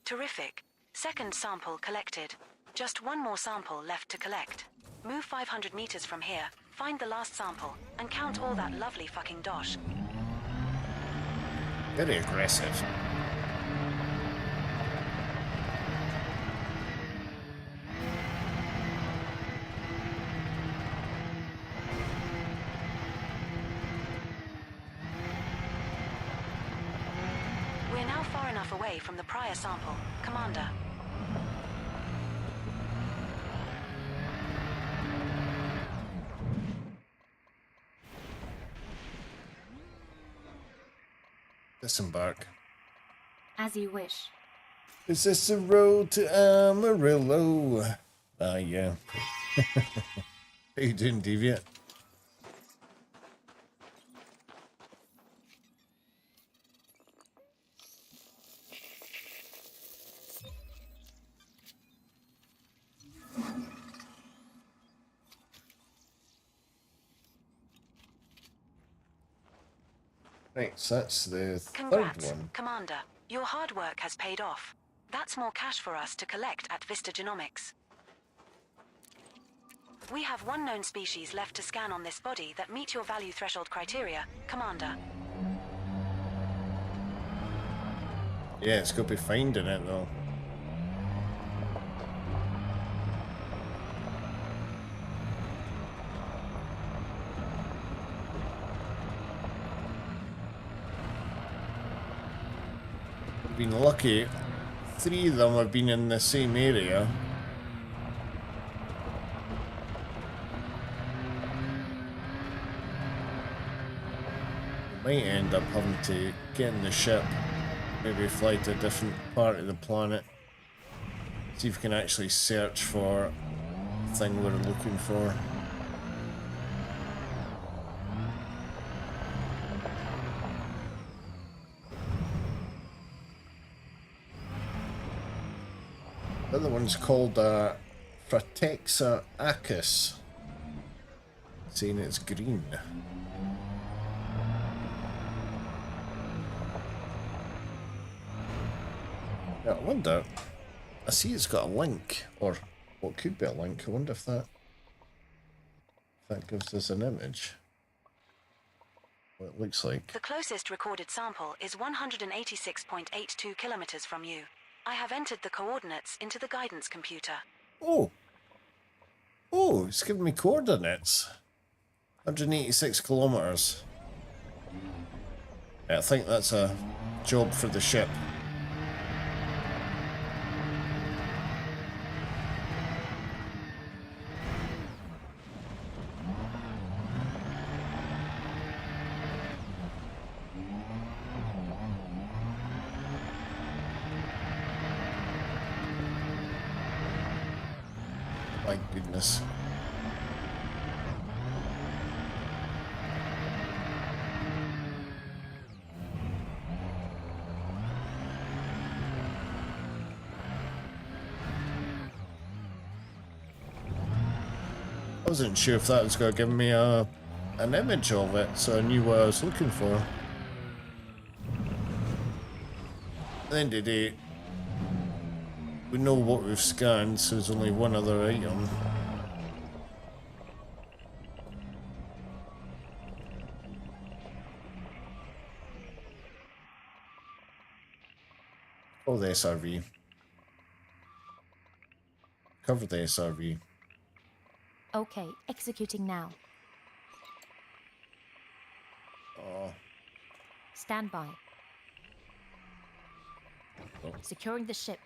Terrific. Second sample collected. Just one more sample left to collect. Move 500 meters from here, find the last sample, and count all that lovely fucking dosh. Very aggressive. We're now far enough away from the prior sample, Commander. Disembark. As you wish. Is this the road to Amarillo? Ah, yeah. How you doing, Deviant? Right, so that's the Congrats, third one. Commander. Your hard work has paid off. That's more cash for us to collect at Vista Genomics. We have one known species left to scan on this body that meet your value threshold criteria, Commander. Yeah, it's got to be finding it though. Been lucky. 3 of them have been in the same area. Might end up having to get in the ship, maybe fly to a different part of the planet. See if we can actually search for the thing we're looking for. The other one's called Fratexa acus. Saying it's green. Yeah, I wonder. I see it's got a link, or what could be a link. I wonder if that gives us an image. What it looks like. The closest recorded sample is 186.82 kilometers from you. I have entered the coordinates into the guidance computer. Oh! Oh, it's giving me coordinates. 186 kilometers. Yeah, I think that's a job for the ship. My goodness. I wasn't sure if that was going to give me an image of it, so I knew what I was looking for. At the end of the day, we know what we've scanned, so there's only one other item. Oh, the SRV. Cover the SRV. Okay, executing now. Oh. Stand by. Oh. Securing the ship.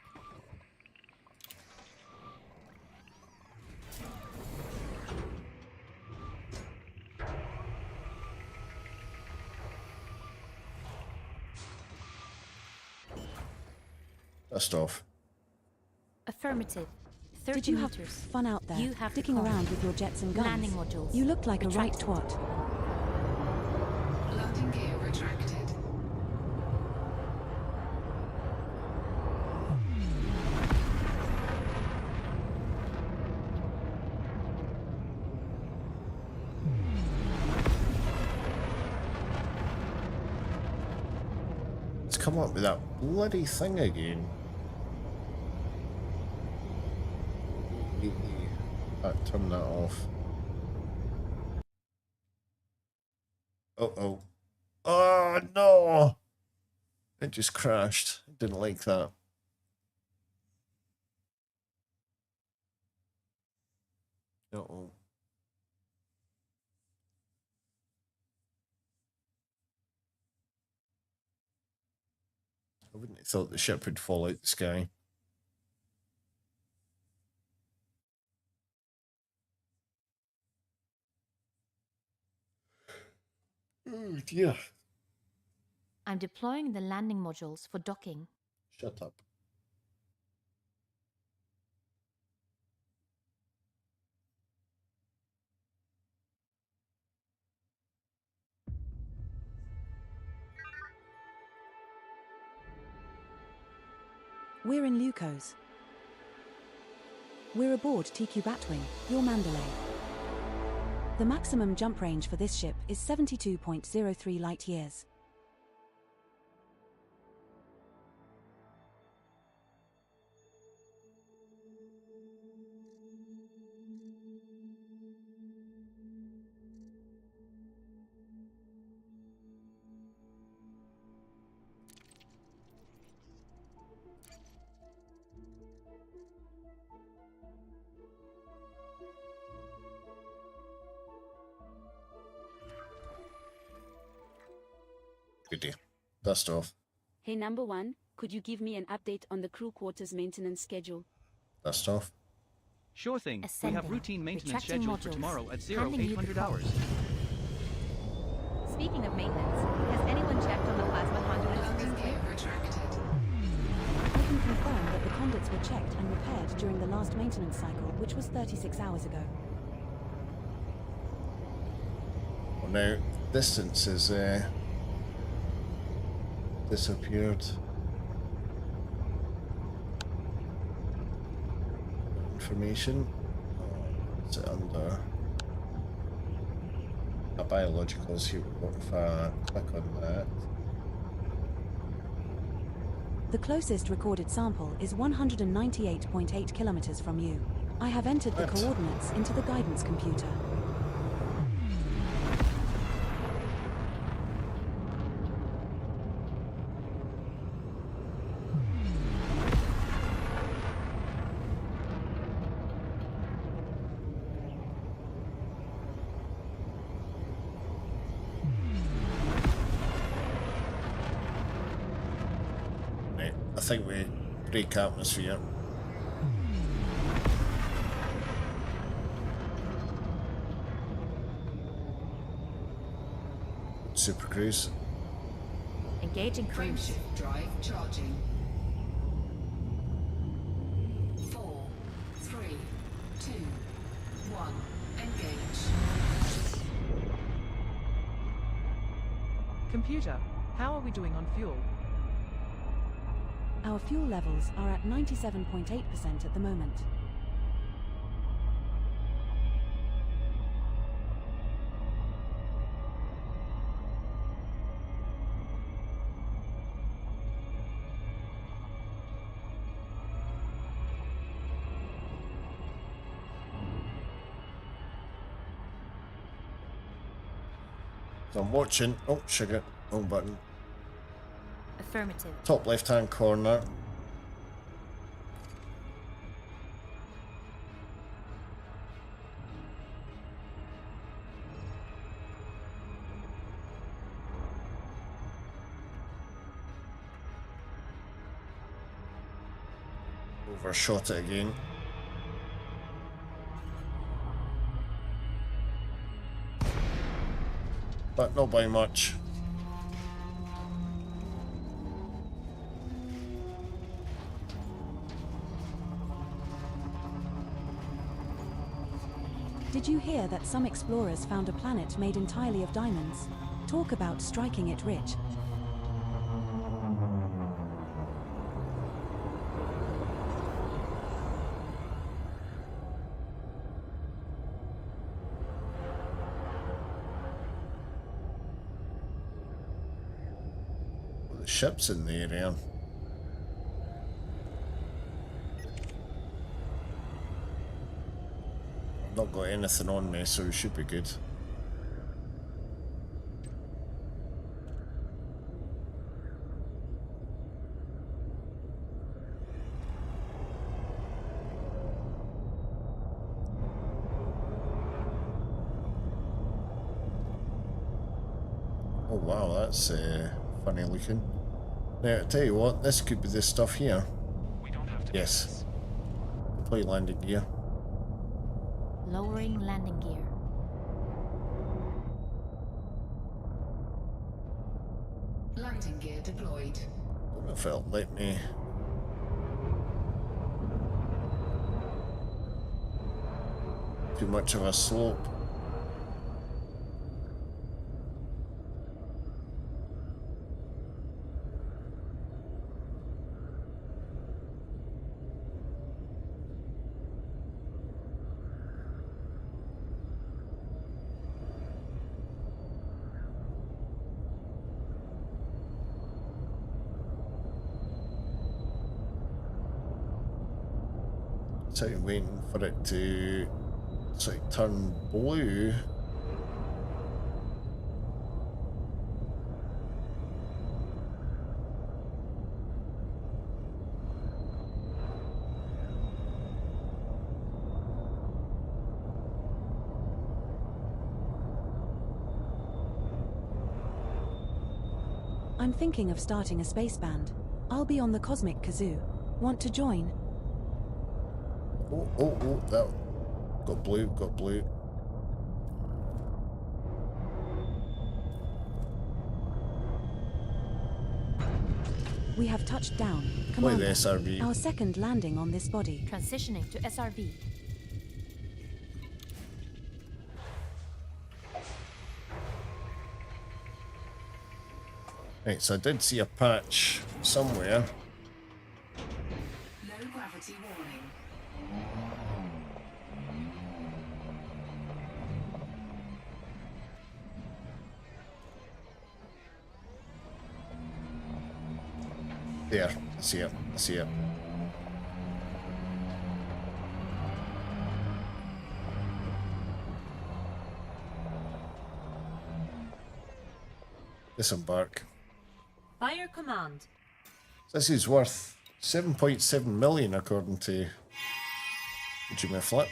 Dust off. Affirmative. 30 Did you have meters. fun out there, You have the dicking comm. around with your jets and guns? Landing modules. You looked like a right Retracted. twat. Landing gear retracted. It's come up with that bloody thing again. Turn that off. Uh-oh. Oh, no! It just crashed. I didn't like that. Uh-oh. I wouldn't have thought the ship would fall out the sky. Oh dear. I'm deploying the landing modules for docking. Shut up. We're in Lucos. We're aboard TQ Batwing, your Mandalay. The maximum jump range for this ship is 72.03 light years. Good day. Dust off. Hey, number one, could you give me an update on the crew quarters maintenance schedule? Dust off. Sure thing. We Ascending. have routine maintenance Retracting scheduled for modules. tomorrow at Handing you the 0800 comm. hours. Speaking of maintenance, has anyone checked on the plasma conduits? Landing gear retracted. I can confirm that the conduits were checked and repaired during the last maintenance cycle, which was 36 hours ago. Well, now, distance is disappeared. Information. Is it under a biological? See what if I click on that. The closest recorded sample is 198.8 kilometers from you. I have entered the coordinates into the guidance computer. I think we break atmosphere. Super cruise. Engaging cruise. Frameshift drive charging. 4, 3, 2, 1. Engage. Computer, how are we doing on fuel? Our fuel levels are at 97.8% at the moment. So I'm watching. Oh, sugar. Wrong button. Affirmative. Top left hand corner. Overshot it again. But not by much. Did you hear that some explorers found a planet made entirely of diamonds? Talk about striking it rich. Well, the ship's in the area. Not got anything on me, so we should be good. Oh wow, that's funny looking. Now, I tell you what, this could be this stuff here. We don't have to. Yes. Play landing gear. Lowering landing gear. Landing gear deployed. Don't know if it'll let me. Too much of a slope. So I'm waiting for it to sort of turn blue. I'm thinking of starting a space band. I'll be on the Cosmic Kazoo. Want to join? Oh, that got blue, got blue. We have touched down. Play the Commander, SRV. our second landing on this body. Transitioning to SRV. Right, so I did see a patch somewhere. Low gravity warning. There, I see it, I see it. Disembark. Fire command. This is worth 7.7 million according to Jimmy Flip.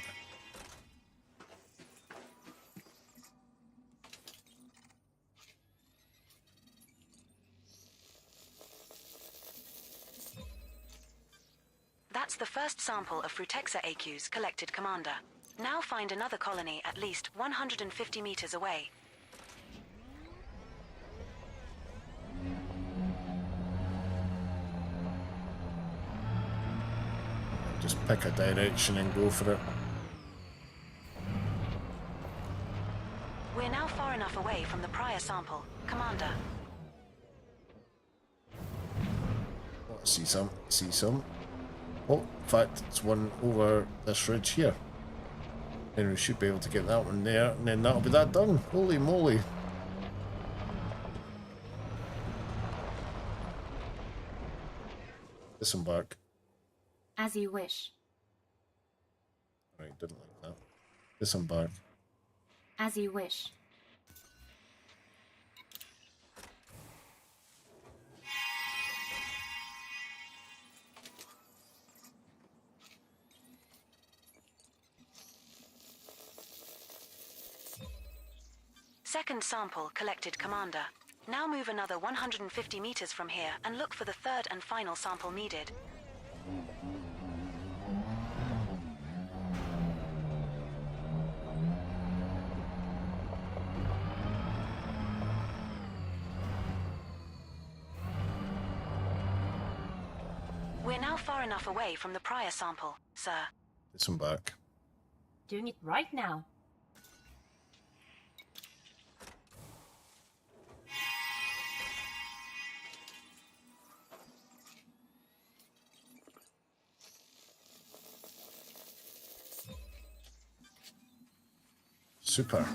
That's the first sample of Frutexa AQs collected, Commander. Now find another colony at least 150 meters away. Just pick a direction and go for it. We're now far enough away from the prior sample, Commander. Oh, see some, see some. Oh, in fact, it's one over this ridge here. Then we should be able to get that one there, and then that'll be that done. Holy moly. Disembark. As you wish. Right, didn't like that. Disembark. As you wish. Second sample collected, Commander. Now move another 150 meters from here and look for the third and final sample needed. We're now far enough away from the prior sample, sir. Disembark. Doing it right now. Super.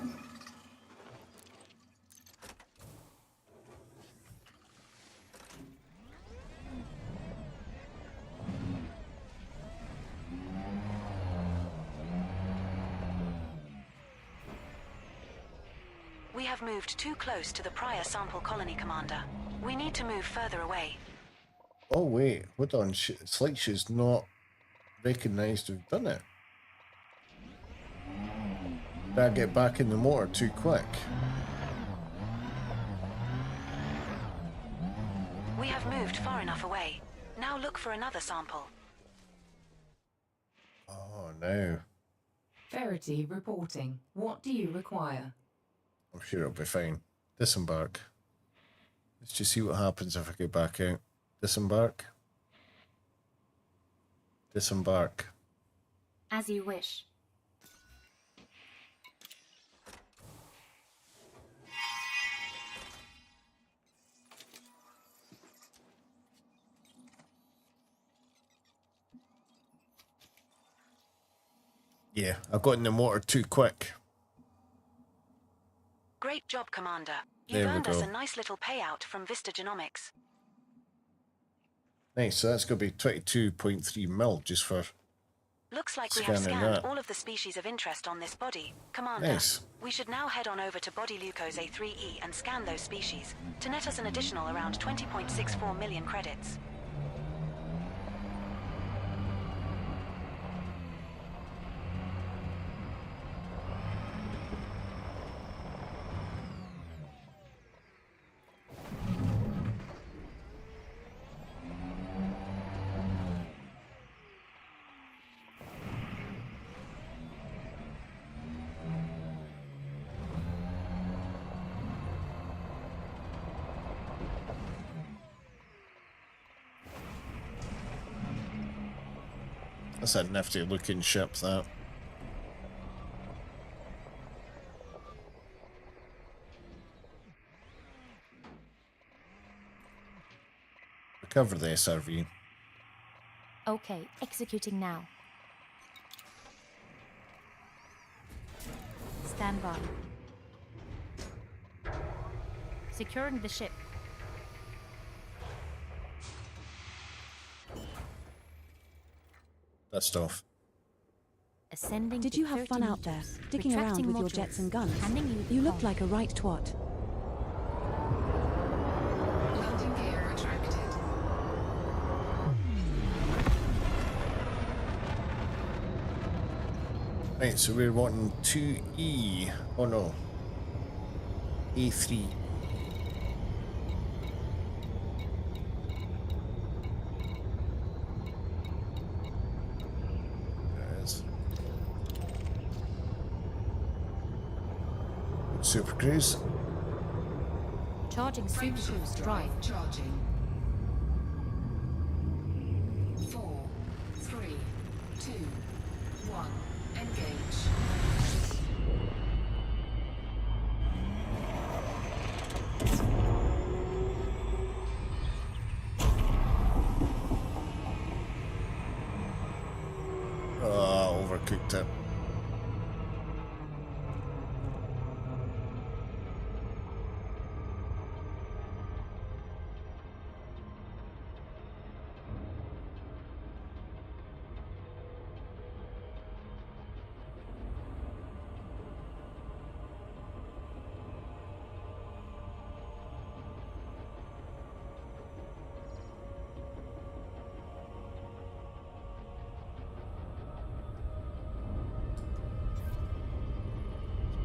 We have moved too close to the prior sample colony, Commander. We need to move further away. Oh wait, hold on. It's like she's not recognised we've done it. Did I get back in the motor too quick? We have moved far enough away. Now look for another sample. Oh no. Verity reporting. What do you require? I'm sure it'll be fine. Disembark. Let's just see what happens if I get back out. Disembark. Disembark. As you wish. Yeah, I got in the motor too quick. Great job, Commander. There You've we earned us go. a nice little payout from Vista Genomics. Nice, so that's going to be 22.3 mil just for... Looks like we have Scanning scanned that. all of the species of interest on this body. Commander, Nice. we should now head on over to Body Lucos A3E and scan those species to net us an additional around 20.64 million credits. That's a nifty looking ship, that. Recover the SRV. Okay, executing now. Stand by. Securing the ship. Dust off. Ascending. Did to you have 30 fun out there, meters. dicking around Retracting with your modules. jets and guns? Handing you the You looked call. like a right twat. Landing gear retracted. Right, so we're wanting 2E. Oh no. A3. There it is. Super Cruise. Charging Super Cruise drive. Charging. 4, 3, 2, 1. Engage. Overcooked it.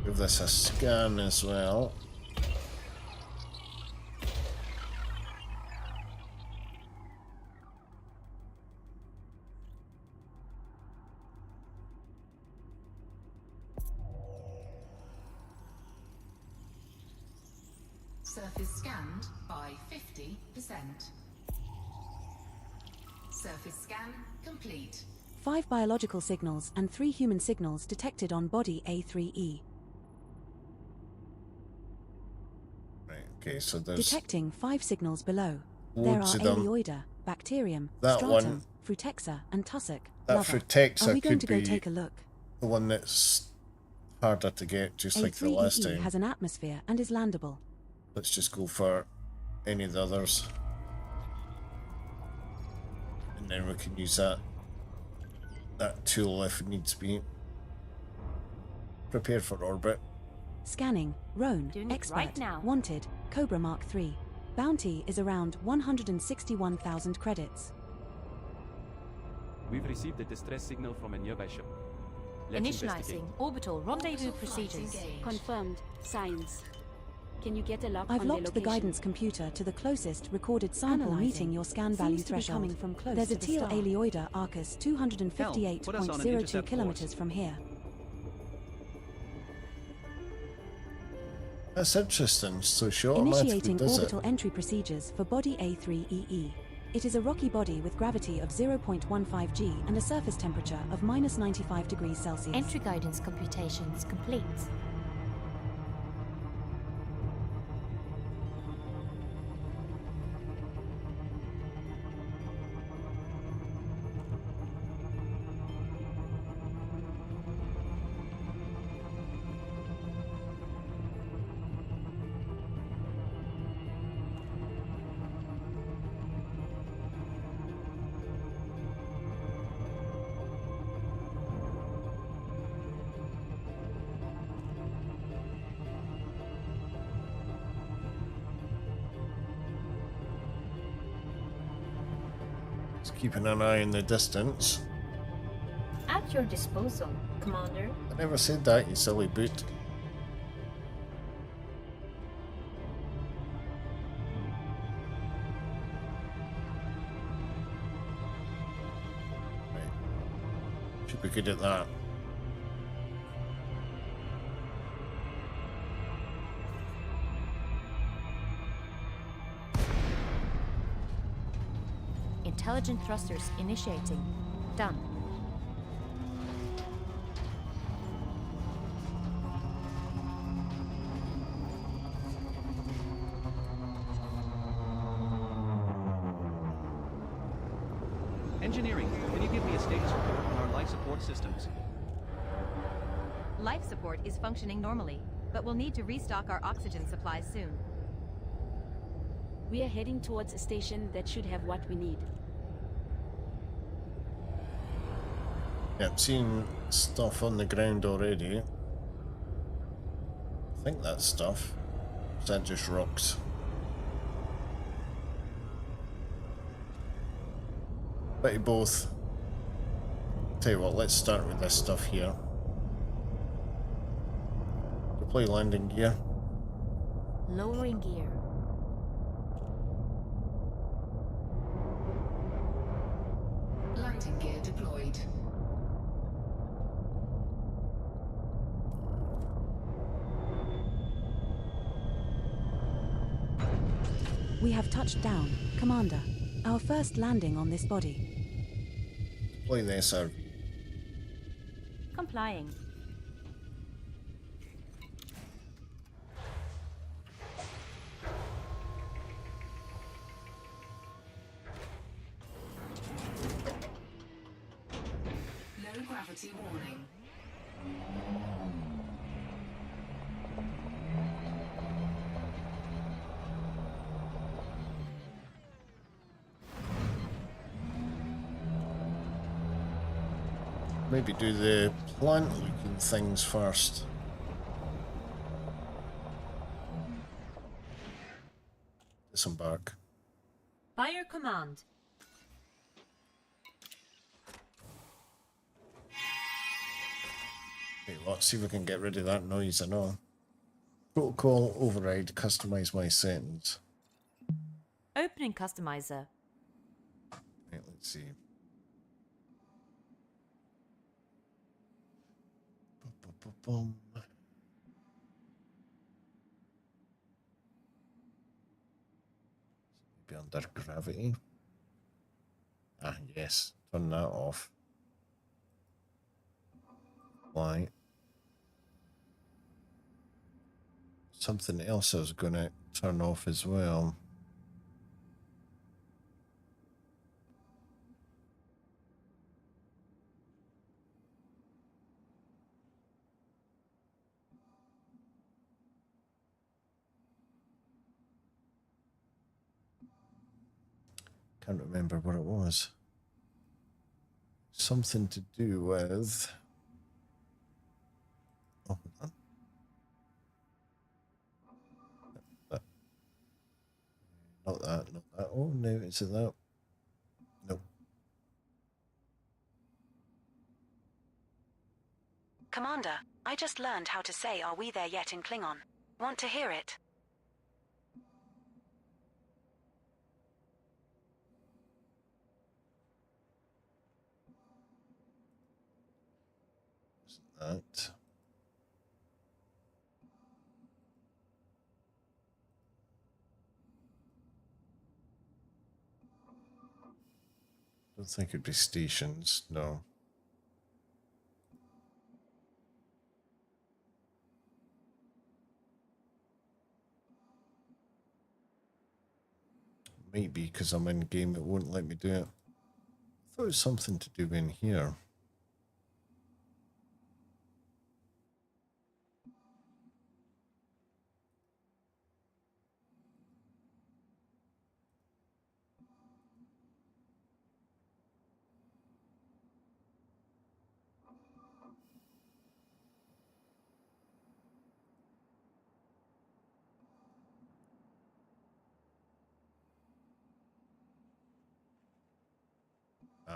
Give this a scan as well. Surface scanned by 50%. Surface scan complete. 5 biological signals and 3 human signals detected on body A3E. Right, okay, so there's Detecting 5 signals below. There loads are of them. Alioida, Bacterium, That Stratum, one- Frutexa, and Tussock. That Lover. Frutexa Are we going could to go be take a look? the one that's harder to get, just like the last A3E time. has an atmosphere and is landable. Let's just go for any of the others. And then we can use that tool if it needs to be. Prepared for orbit. Scanning, Roan, Doing it Expert, right now. Wanted, Cobra Mark III. Bounty is around 161,000 credits. We've received a distress signal from a nearby ship. Let's investigate. Initializing orbital rendezvous procedures. Confirmed. Signs. Can you get a lock I've on locked the location? guidance computer to the closest recorded sample Analyzing. meeting your scan Seems value to be threshold. coming from close There's a to the teal star. Alioida Arcus Put us on an 258.02 intercept kilometers course. from here. That's interesting. So she automatically Initiating does orbital it. entry procedures for body A3EE. It is a rocky body with gravity of 0.15 g and a surface temperature of -95 degrees Celsius. Entry guidance computations complete. Just keeping an eye in the distance. At your disposal, Commander. I never said that, you silly boot. Right. Should be good at that. Intelligent thrusters initiating. Done. Engineering, can you give me a status report on our life support systems? Life support is functioning normally, but we'll need to restock our oxygen supplies soon. We are heading towards a station that should have what we need. Yeah, I'm seeing stuff on the ground already. I think that's stuff. Is that just rocks? Bit of both. Tell you what, let's start with this stuff here. Deploy landing gear. Lowering gear. Landing gear deployed. We have touched down, Commander. Our first landing on this body. Deploy the SR. Complying. Low gravity warning. Maybe do the plant looking things first. Disembark. By your command. Okay, let's see if we can get rid of that noise and all. Protocol override, customize my settings. Opening customizer. Right, let's see. Boom. Be under gravity. Ah, yes. Turn that off. Why? Something else I was going to turn off as well. Can't remember what it was. Something to do with... Oh, not that. Oh, no, is it that? Nope. Commander, I just learned how to say "Are we there yet" in Klingon. Want to hear it? That. Don't think it'd be stations, no. Maybe because I'm in game, it won't let me do it. I thought it was something to do in here.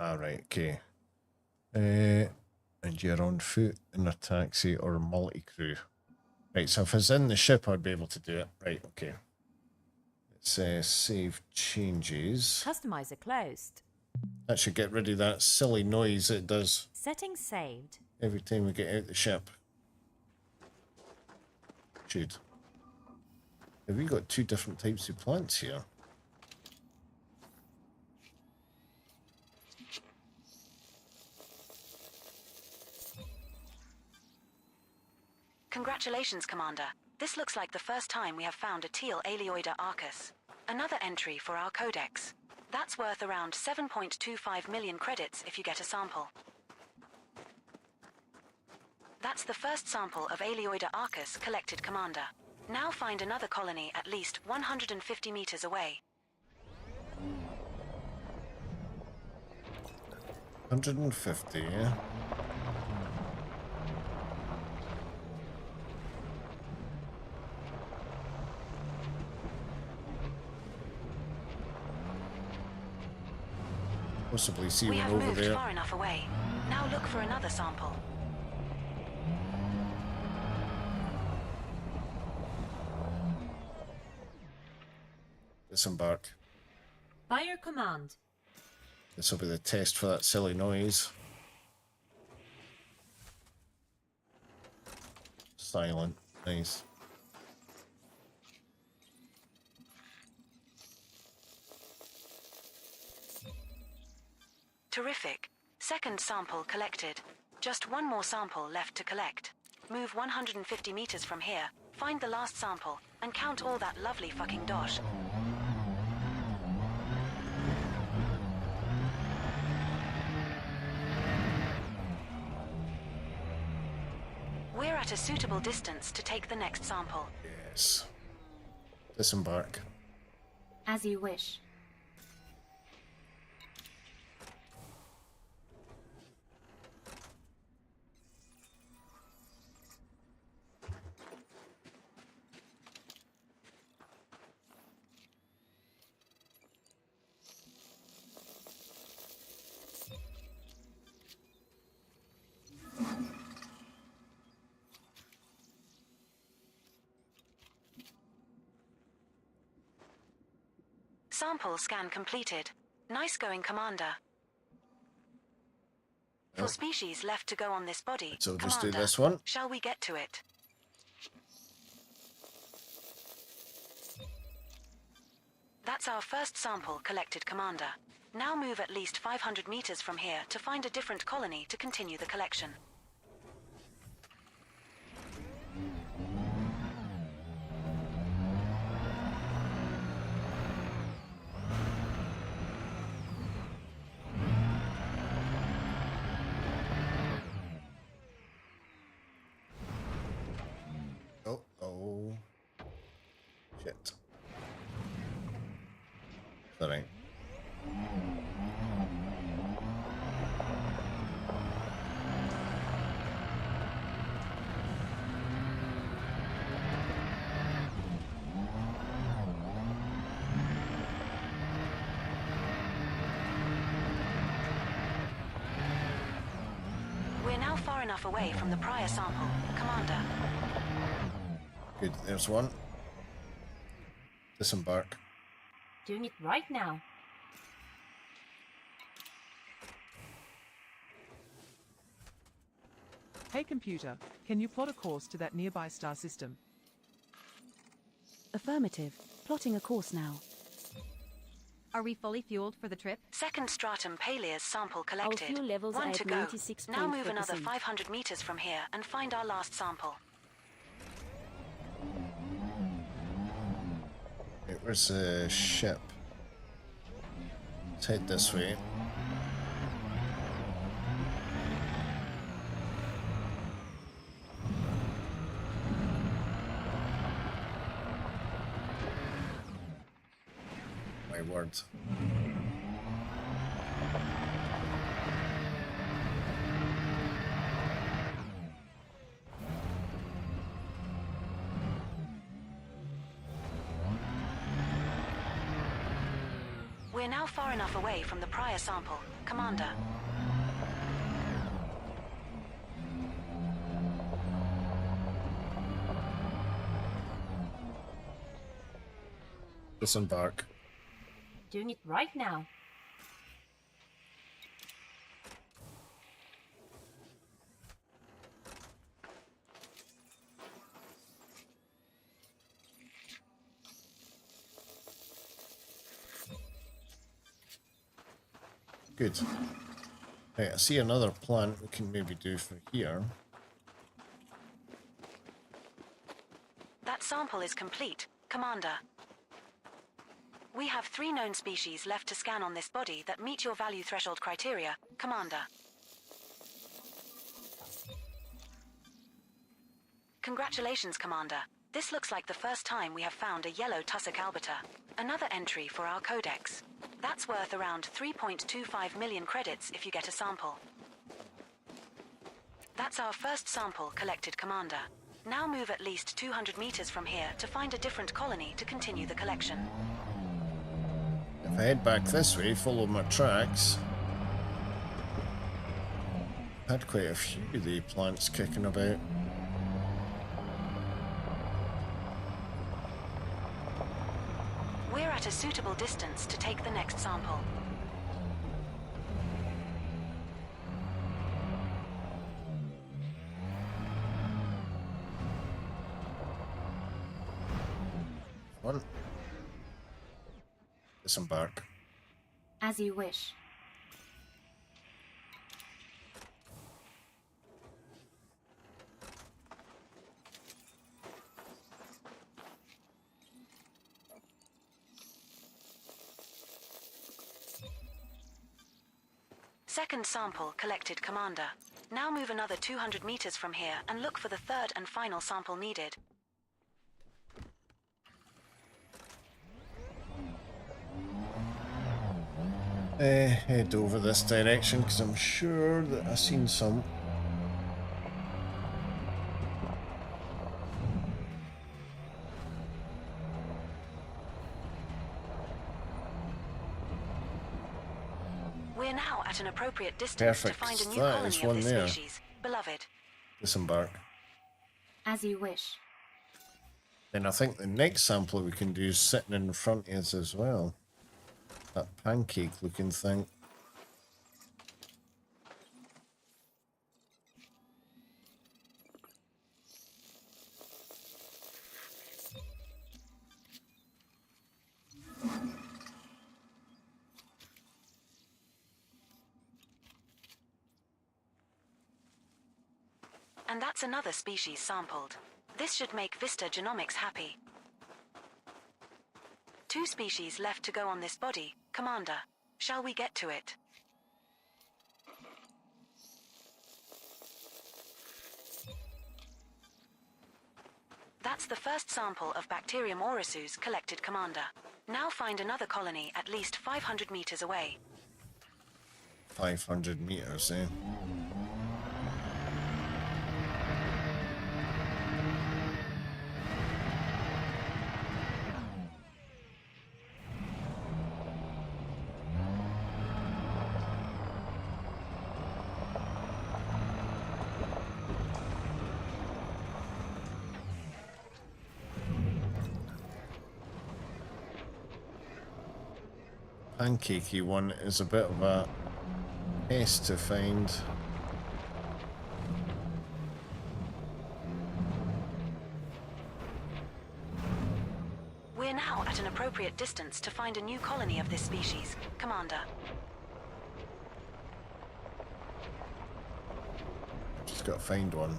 Ah, right, okay. And you're on foot, in a taxi, or multi-crew. Right, so if I was in the ship, I'd be able to do it. Right, okay. Let's save changes. Customizer closed. That should get rid of that silly noise it does Settings saved. every time we get out the ship. Should. Have we got two different types of plants here? Congratulations, Commander. This looks like the first time we have found a teal Aeolioida arcus. Another entry for our codex. That's worth around 7.25 million credits if you get a sample. That's the first sample of Aleoida arcus collected, Commander. Now find another colony at least 150 meters away. 150, yeah. Possibly see We one have over moved there. far enough away. Now look for another sample. Disembark. By your command. This will be the test for that silly noise. Silent. Nice. Terrific. Second sample collected. Just one more sample left to collect. Move 150 meters from here, find the last sample, and count all that lovely fucking dosh. We're at a suitable distance to take the next sample. Yes. Disembark. As you wish. Sample scan completed. Nice going, Commander. For species left to go on this body, So we'll just do Commander, this one. shall we get to it? That's our first sample collected, Commander. Now move at least 500 meters from here to find a different colony to continue the collection. Oh. Shit. Sorry. We're now far enough away from the prior sample, Commander. Good, there's one. Disembark. Doing it right now. Hey computer, can you plot a course to that nearby star system? Affirmative. Plotting a course now. Are we fully fueled for the trip? Second stratum Palea's sample Our collected. fuel levels One are to at go. 96.4%. Now move another 500 meters from here and find our last sample. Right, where's the ship? Let's head this way. My word. We're now far enough away from the prior sample, Commander. Disembark. Doing it right now. Good. Right, I see another plant we can maybe do for here. That sample is complete, Commander. We have 3 known species left to scan on this body that meet your value threshold criteria, Commander. Congratulations, Commander. This looks like the first time we have found a yellow tussock albiter. Another entry for our codex. That's worth around 3.25 million credits if you get a sample. That's our first sample collected, Commander. Now move at least 200 meters from here to find a different colony to continue the collection. If I head back this way, follow my tracks. Had quite a few of the plants kicking about. We're at a suitable distance to take the next sample. One. Disembark. As you wish. Second sample collected, Commander. Now move another 200 meters from here and look for the third and final sample needed. Head over this direction because I'm sure that I've seen some. We're now at an appropriate distance to find a new That colony is of one this there. species, beloved. Disembark. As you wish. Then I think the next sample we can do is sitting in front of us as well. That pancake looking thing. And that's another species sampled. This should make Vista Genomics happy. 2 species left to go on this body, Commander. Shall we get to it? That's the first sample of Bacterium orisuus collected, Commander. Now find another colony at least 500 meters away. 500 meters, eh? Pancakey one is a bit of a mess to find. We're now at an appropriate distance to find a new colony of this species, Commander. Just gotta find one.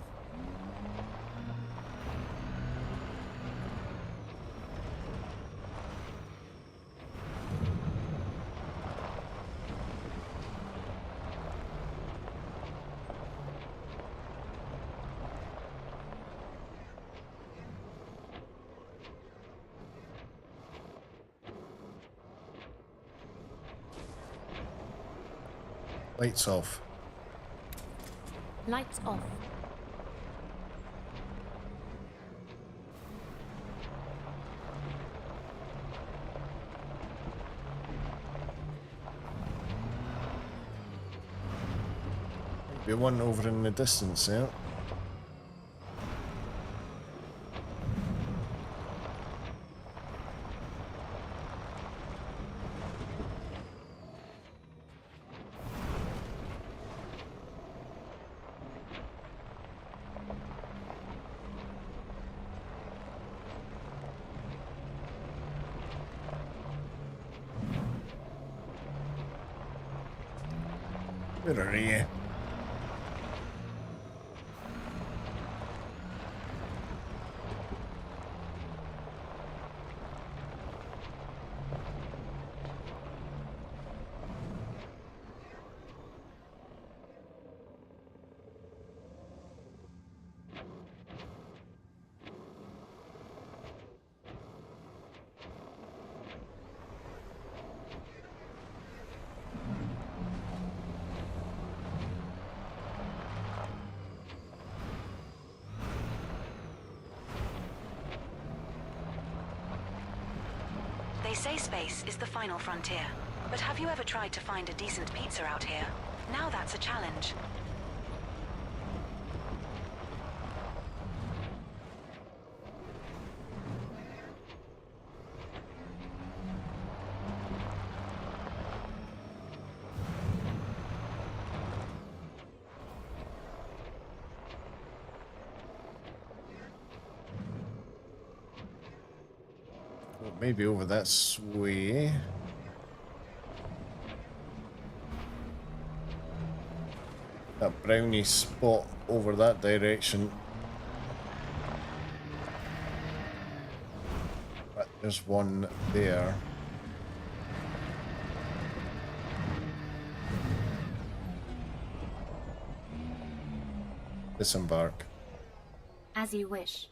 Lights off. Lights off. Be one over in the distance there. Where are you? They say space is the final frontier. But have you ever tried to find a decent pizza out here? Now that's a challenge. Well, maybe over that way. That brownie spot over that direction. But there's one there. Disembark. As you wish.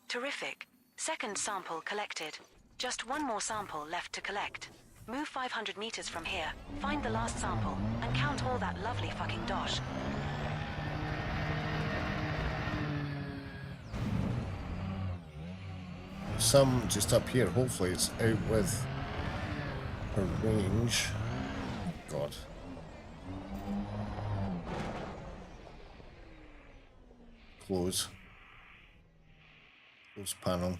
Terrific. Second sample collected. Just one more sample left to collect. Move 500 meters from here, find the last sample, and count all that lovely fucking dosh. Some just up here. Hopefully it's out with a range. God. Close. Close panel.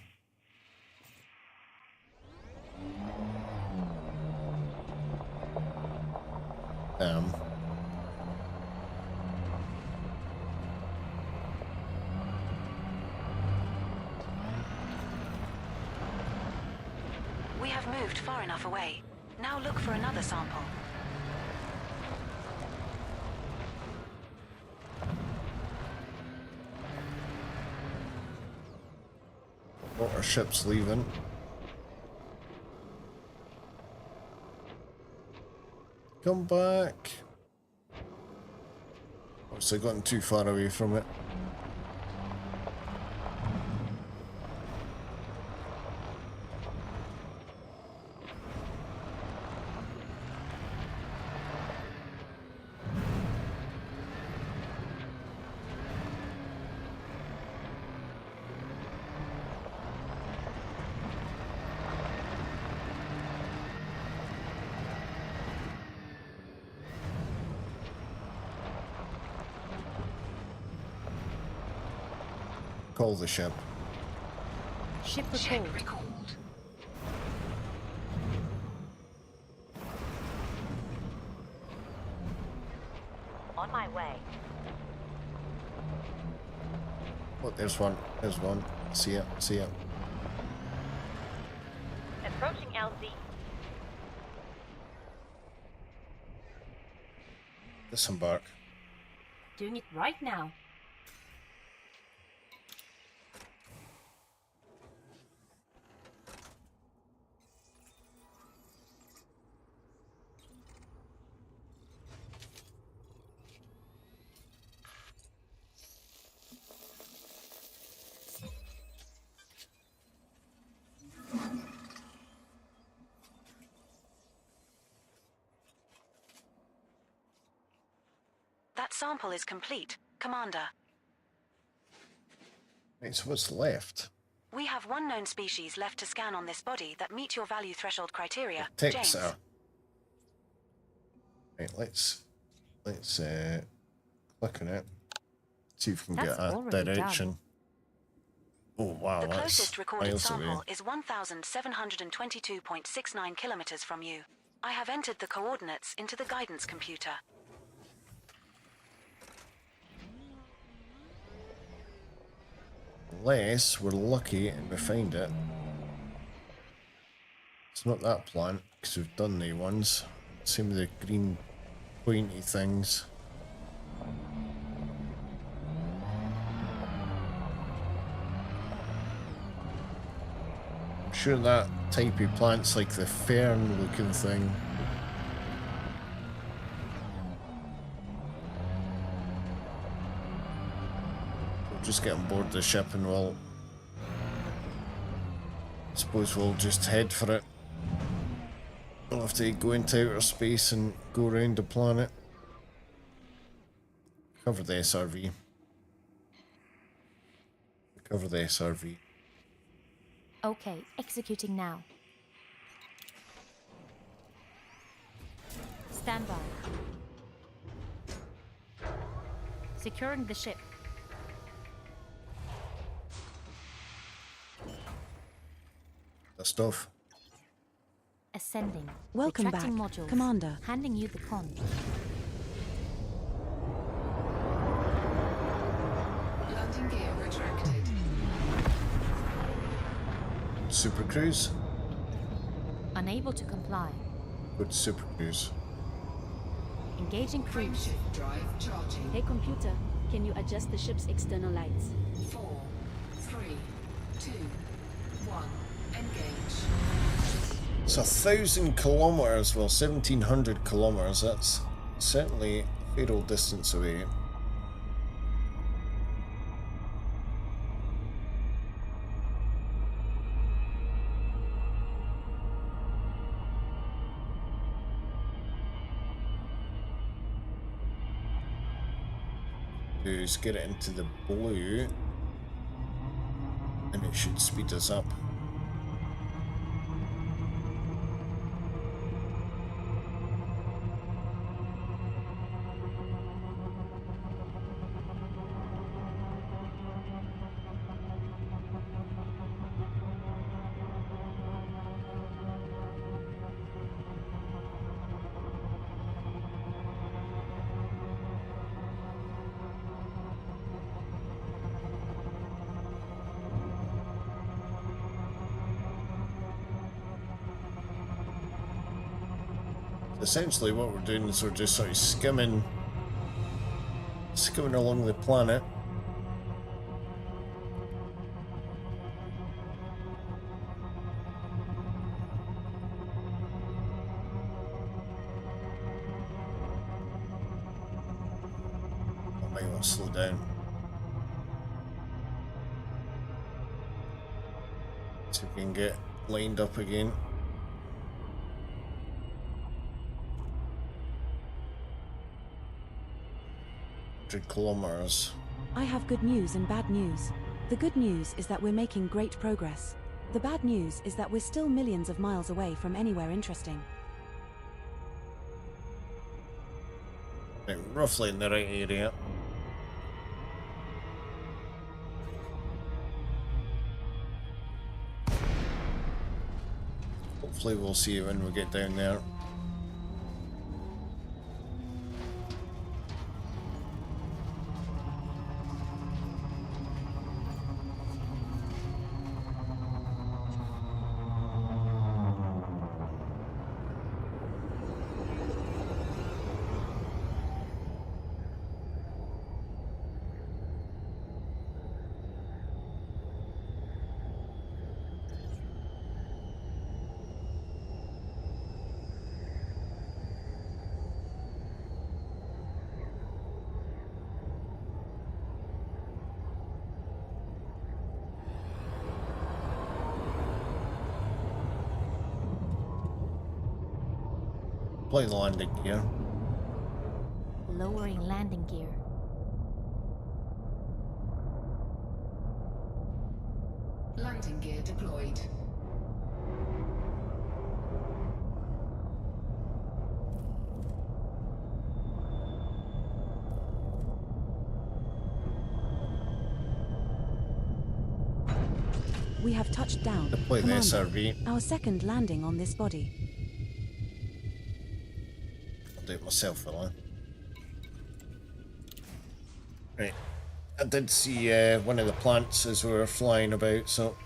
Damn. We have moved far enough away. Now look for another sample. Oh, our ship's leaving. Come back. Obviously gotten too far away from it. Call the ship. Ship recalled. On my way. Oh, there's one. There's one. See ya. See ya. Approaching LZ. Disembark. Doing it right now. That sample is complete, Commander. Right, so what's left? We have one known species left to scan on this body that meet your value threshold criteria, Tick, James. sir. Right, let's click on it. See if we can get a direction. Oh wow, The that's closest recorded miles away. sample is 1,722.69 kilometers from you. I have entered the coordinates into the guidance computer. Unless we're lucky and we find it. It's not that plant, because we've done the ones. Same with the green pointy things. I'm sure that type of plant's like the fern looking thing. Just get on board the ship and we'll... suppose we'll just head for it. I'll have to go into outer space and go around the planet. Cover the SRV. Cover the SRV. Okay, executing now. Stand by. Securing the ship. The stuff. Ascending. Welcome Retracting back, modules. Commander. Handing you the con. Landing gear retracted. Super Cruise. Unable to comply. Good Super Cruise. Engaging crew. Frameshift drive charging. Hey computer, can you adjust the ship's external lights? 4, 3, 2, 1. Engage. It's 1,000 kilometers, well 1,700 kilometers, that's certainly a fair old distance away. Is get it into the blue and it should speed us up. Essentially what we're doing is we're just sort of skimming along the planet. I might want to slow down. See if we can get lined up again. 100 kilometers. I have good news and bad news. The good news is that we're making great progress. The bad news is that we're still millions of miles away from anywhere interesting. Like roughly in the right area. Hopefully we'll see it when we get down there. Play the landing gear. Lowering landing gear. Landing gear deployed. We have touched down. Deploy the Commander, SRV. our second landing on this body. Do it myself, will I? Right. I did see one of the plants as we were flying about, so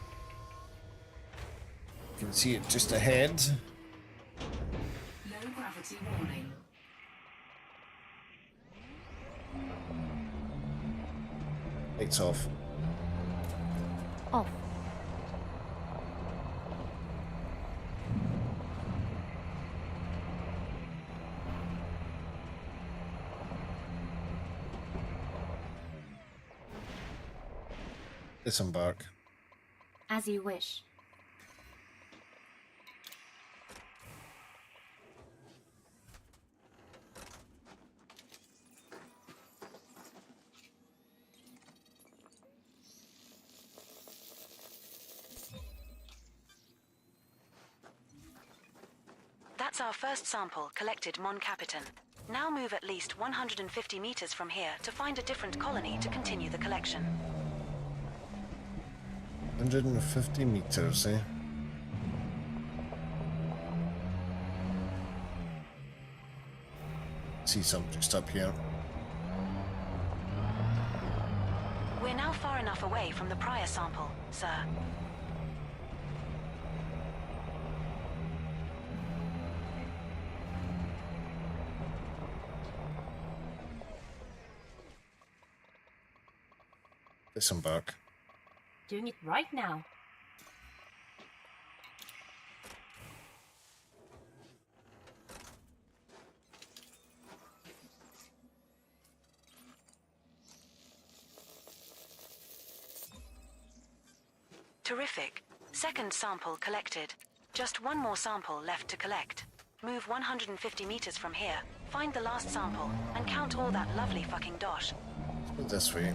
you can see it just ahead. Low gravity warning. Lights off. Off. Disembark. As you wish. That's our first sample collected Mon Capitan. Now move at least 150 meters from here to find a different colony to continue the collection. 150 meters, eh? See something just up here. We're now far enough away from the prior sample, sir. Disembark. Doing it right now. Terrific. Second sample collected. Just one more sample left to collect. Move 150 meters from here, find the last sample, and count all that lovely fucking dosh. Let's go this way.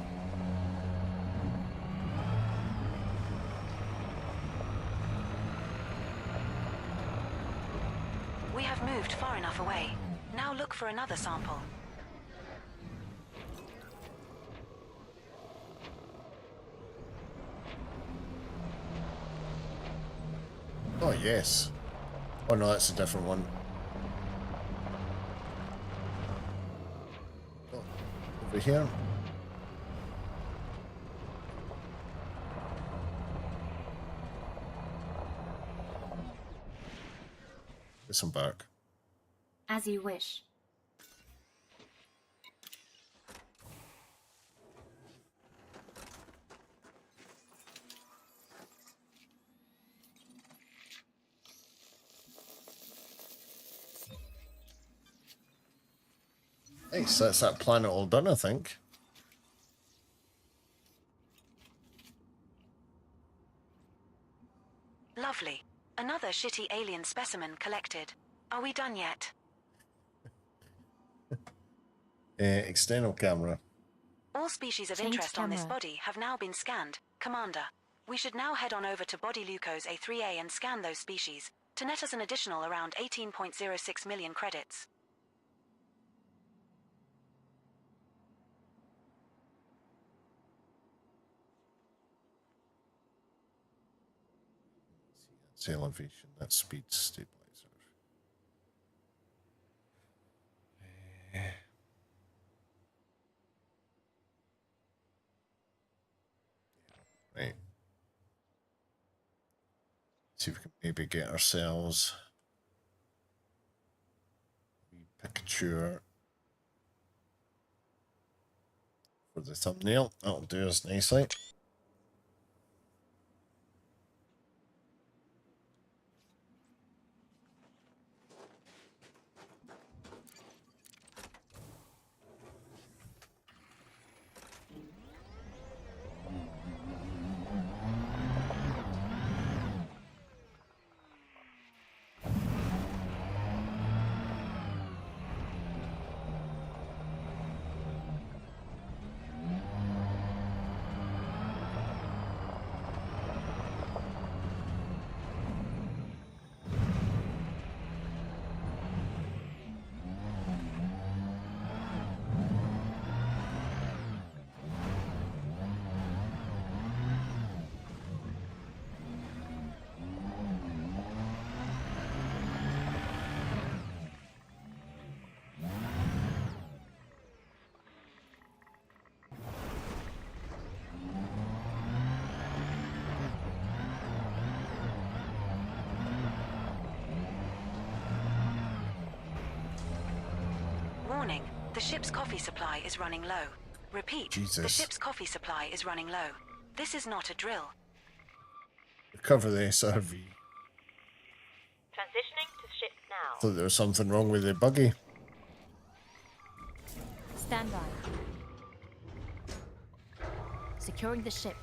We have moved far enough away. Now look for another sample. Oh, yes. Oh, no, that's a different one. Oh, over here. Disembark. As you wish. Nice, that's that planet all done, I think. Lovely. Another shitty alien specimen collected. Are we done yet? External camera. All species of Change interest on this camera. body have now been scanned, Commander. We should now head on over to Body Lucos A3A and scan those species, to net us an additional around 18.06 million credits. That's elevation, that's speed stabilizer. Right. See if we can maybe get ourselves a wee picture for the thumbnail. That'll do us nicely. Warning, the ship's coffee supply is running low. Repeat, the Jesus. ship's coffee supply is running low. This is not a drill. Recover the SRV. Transitioning to ship now. Thought there was something wrong with the buggy. Stand by. Securing the ship.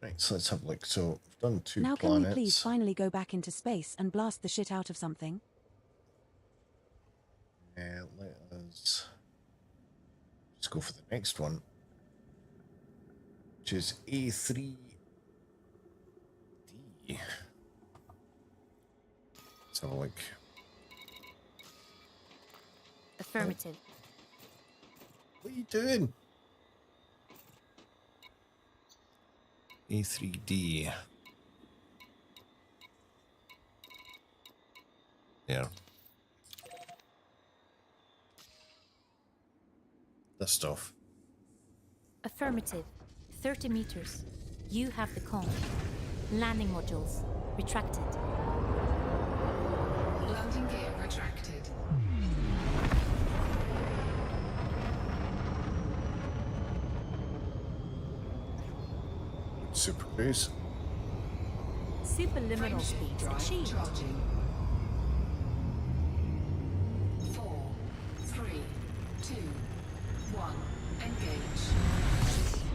Right, so let's have a look. So we've done two Now planets. can we please finally go back into space and blast the shit out of something? Let's go for the next one. which is A3D. Let's have a look. Affirmative. What are you doing? A3D. There. Dust off. Affirmative. 30 meters. You have the con. Landing modules. Retracted. Landing gear retracted. Super cruise. Superliminal speeds achieved. Charging. 4, 3, 2, 1. Engage.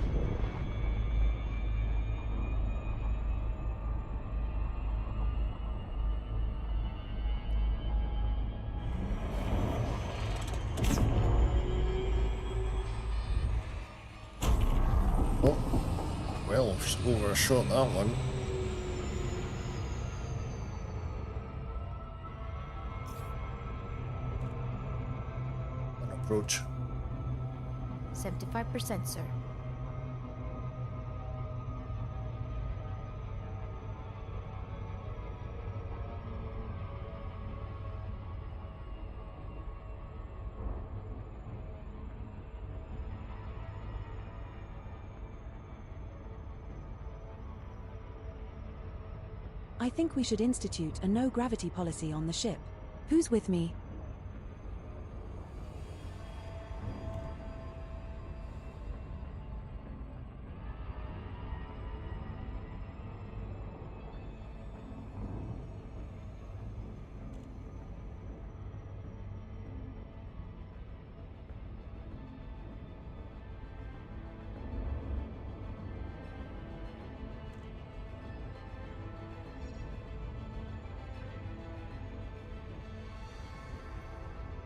Oh, well, overshot that one. An approach. 75%, sir. I think we should institute a no-gravity policy on the ship. Who's with me?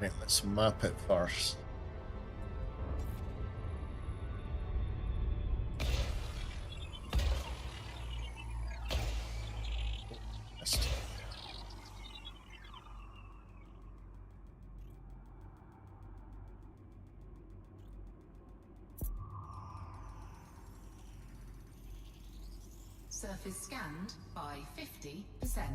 Right, let's map it first. Missed. Surface scanned by 50%.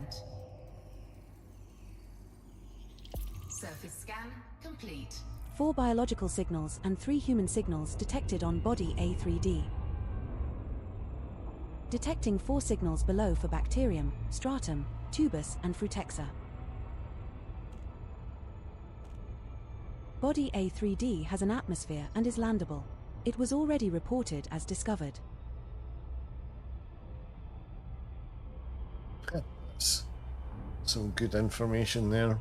Surface scan complete. 4 biological signals and 3 human signals detected on body A3D. Detecting 4 signals below for bacterium, stratum, tubus and frutexa. Body A3D has an atmosphere and is landable. It was already reported as discovered. That's some good information there.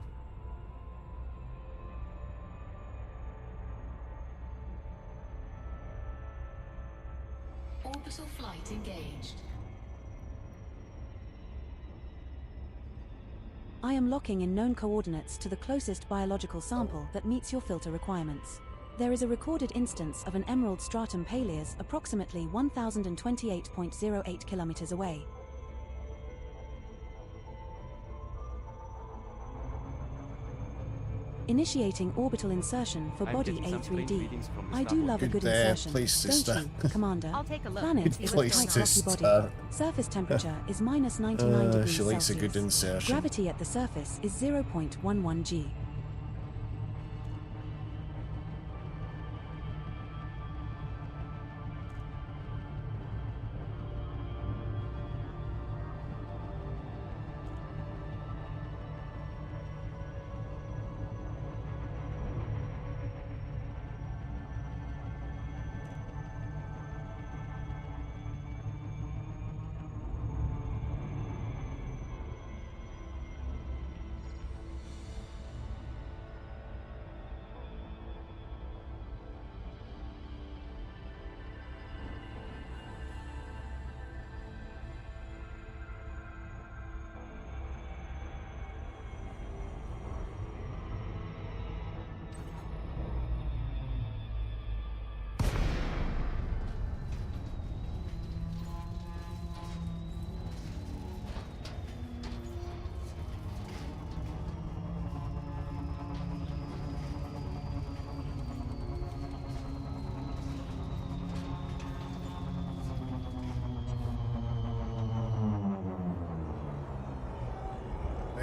Orbital flight engaged. I am locking in known coordinates to the closest biological sample that meets your filter requirements. There is a recorded instance of an emerald stratum paleus approximately 1028.08 kilometers away. Initiating orbital insertion for I'm body getting some strange A3D. readings from the I do starboard. love a good Good, insertion, place to don't start. you, Commander? I'll take a look. Planet Good is a place tight, to rocky body. start. Surface temperature is minus 99 degrees She likes a Celsius. good insertion. Gravity at the surface is 0.11 g.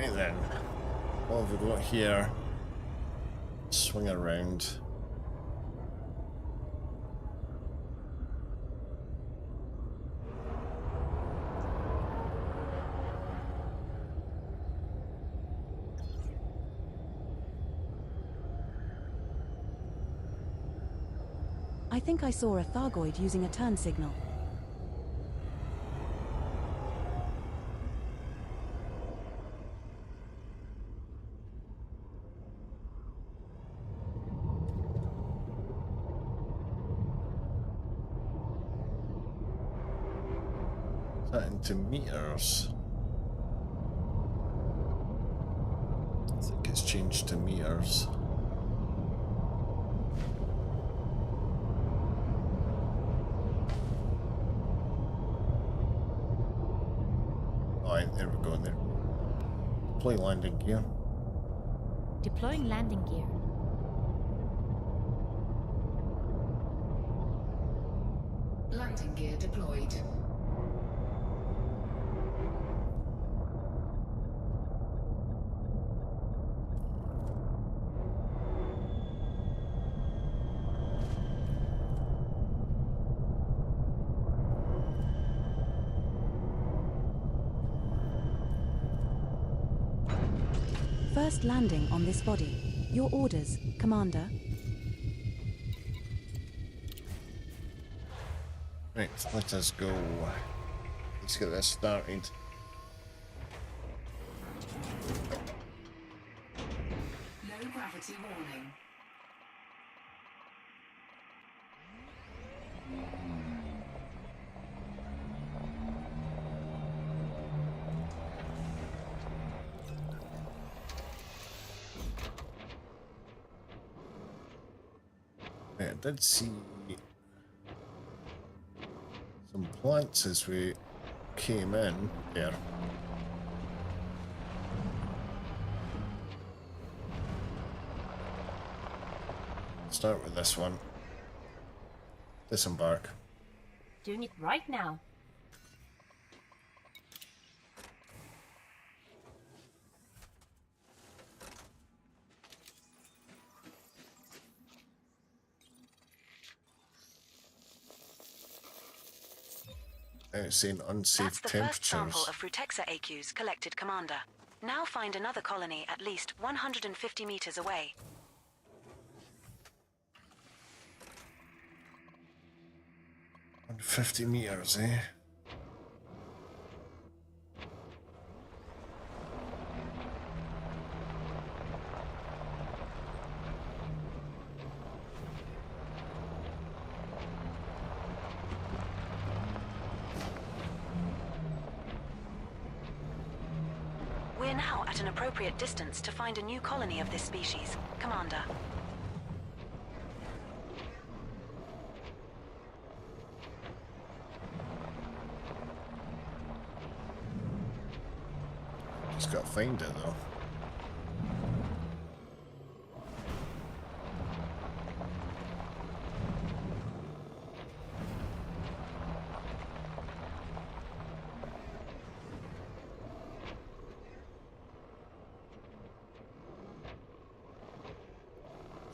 Right then. What have we got here? Swing around. I think I saw a Thargoid using a turn signal. That into meters. I think it's changed to meters. Alright, there we go. There. Deploy landing gear. Deploying landing gear. Landing gear deployed. First landing on this body. Your orders, Commander. Right, let us go. Let's get this started. Low gravity warning. Right, I did see some plants as we came in there. Start with this one. Disembark. Doing it right now. It's saying unsafe That's the first temperatures. sample of Frutexa AQs collected, Commander. Now find another colony at least 150 meters away. 150 meters, eh? We're now at an appropriate distance to find a new colony of this species, Commander. Just gotta find it though.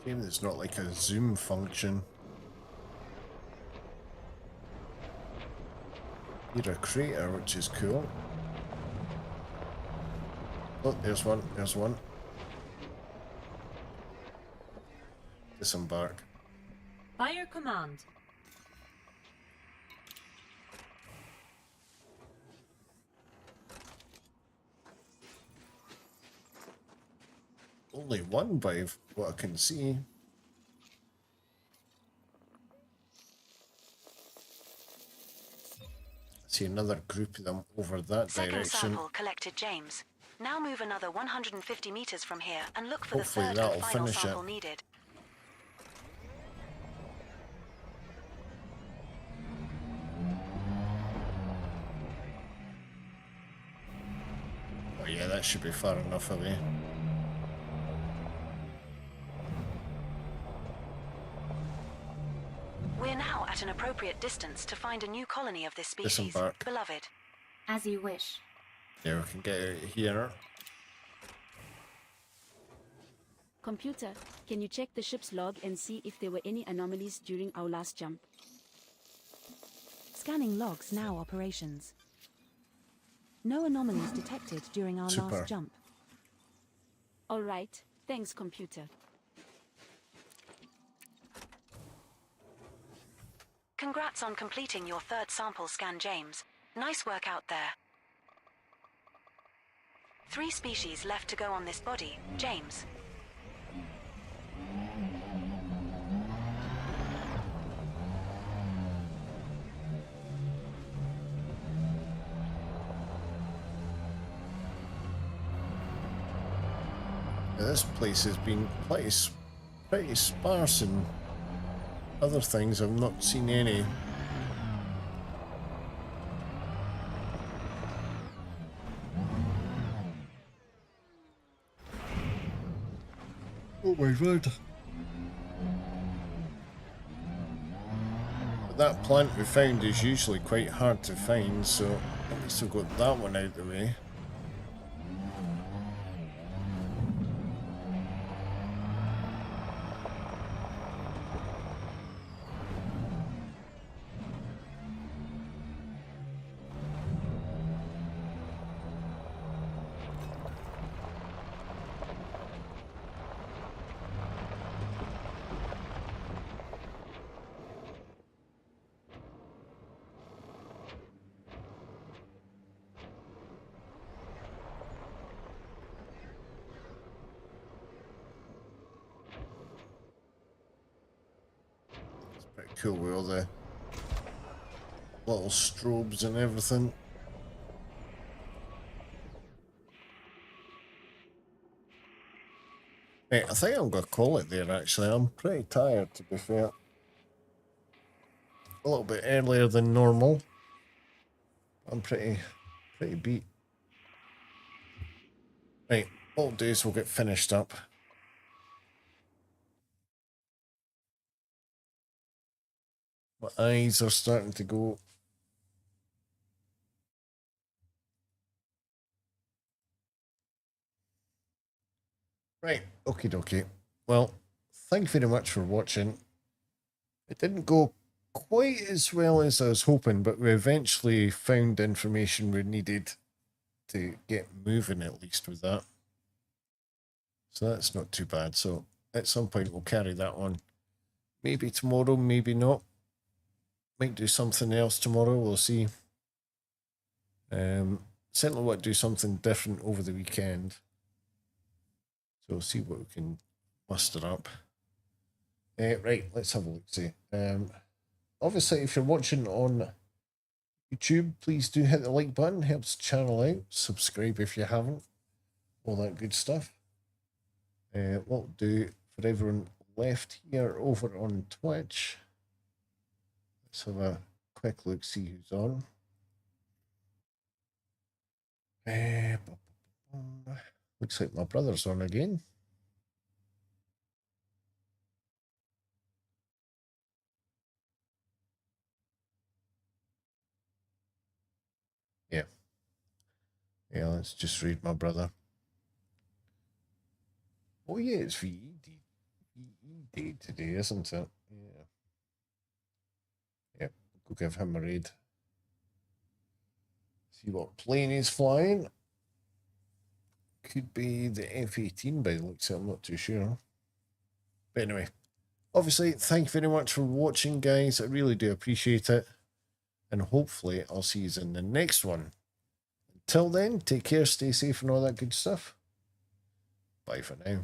Shame there's not like a zoom function. Here a crater, which is cool. Oh, there's one, there's one. Disembark. By your command. Only one by what I can see. I see another group of them over that Second direction. sample collected, James. Now move another 150 meters from here and look for Hopefully the third that'll and final finish sample it. needed. Oh yeah, that should be far enough away. We're now at an appropriate distance to find a new colony of this species, Disembark. beloved. As you wish. Yeah, we can get out of here. Computer, can you check the ship's log and see if there were any anomalies during our last jump? Scanning logs now operations. No anomalies detected during our Super. last jump. All right, thanks, computer. Congrats on completing your third sample scan, James. Nice work out there. 3 species left to go on this body, James. This place has been pretty sparse in other things. I've not seen any. Oh my god. But that plant we found is usually quite hard to find, so at least we've got that one out of the way. Cool with all the little strobes and everything. Right, I think I'm going to call it there actually. I'm pretty tired, to be fair. A little bit earlier than normal. I'm pretty beat. Right, all days will get finished up. My eyes are starting to go. Right, okie dokie. Well, thank you very much for watching. It didn't go quite as well as I was hoping, but we eventually found information we needed to get moving, at least with that. So that's not too bad. So at some point we'll carry that on. Maybe tomorrow, maybe not. Might do something else tomorrow, we'll see. Certainly want to do something different over the weekend. So we'll see what we can muster up. Right, let's have a look, see. Obviously, if you're watching on YouTube, please do hit the like button, helps the channel out. Subscribe if you haven't. All that good stuff. What we'll do for everyone left here over on Twitch. Let's have a quick look, see who's on. Looks like my brother's on again. Yeah. Yeah, let's just read my brother. Oh yeah, it's VE Day today, isn't it? Yeah. Yep, go give him a raid. See what plane he's flying. Could be the F-18 by the looks of it, I'm not too sure. But anyway, obviously, thank you very much for watching, guys. I really do appreciate it. And hopefully, I'll see you in the next one. Until then, take care, stay safe, and all that good stuff. Bye for now.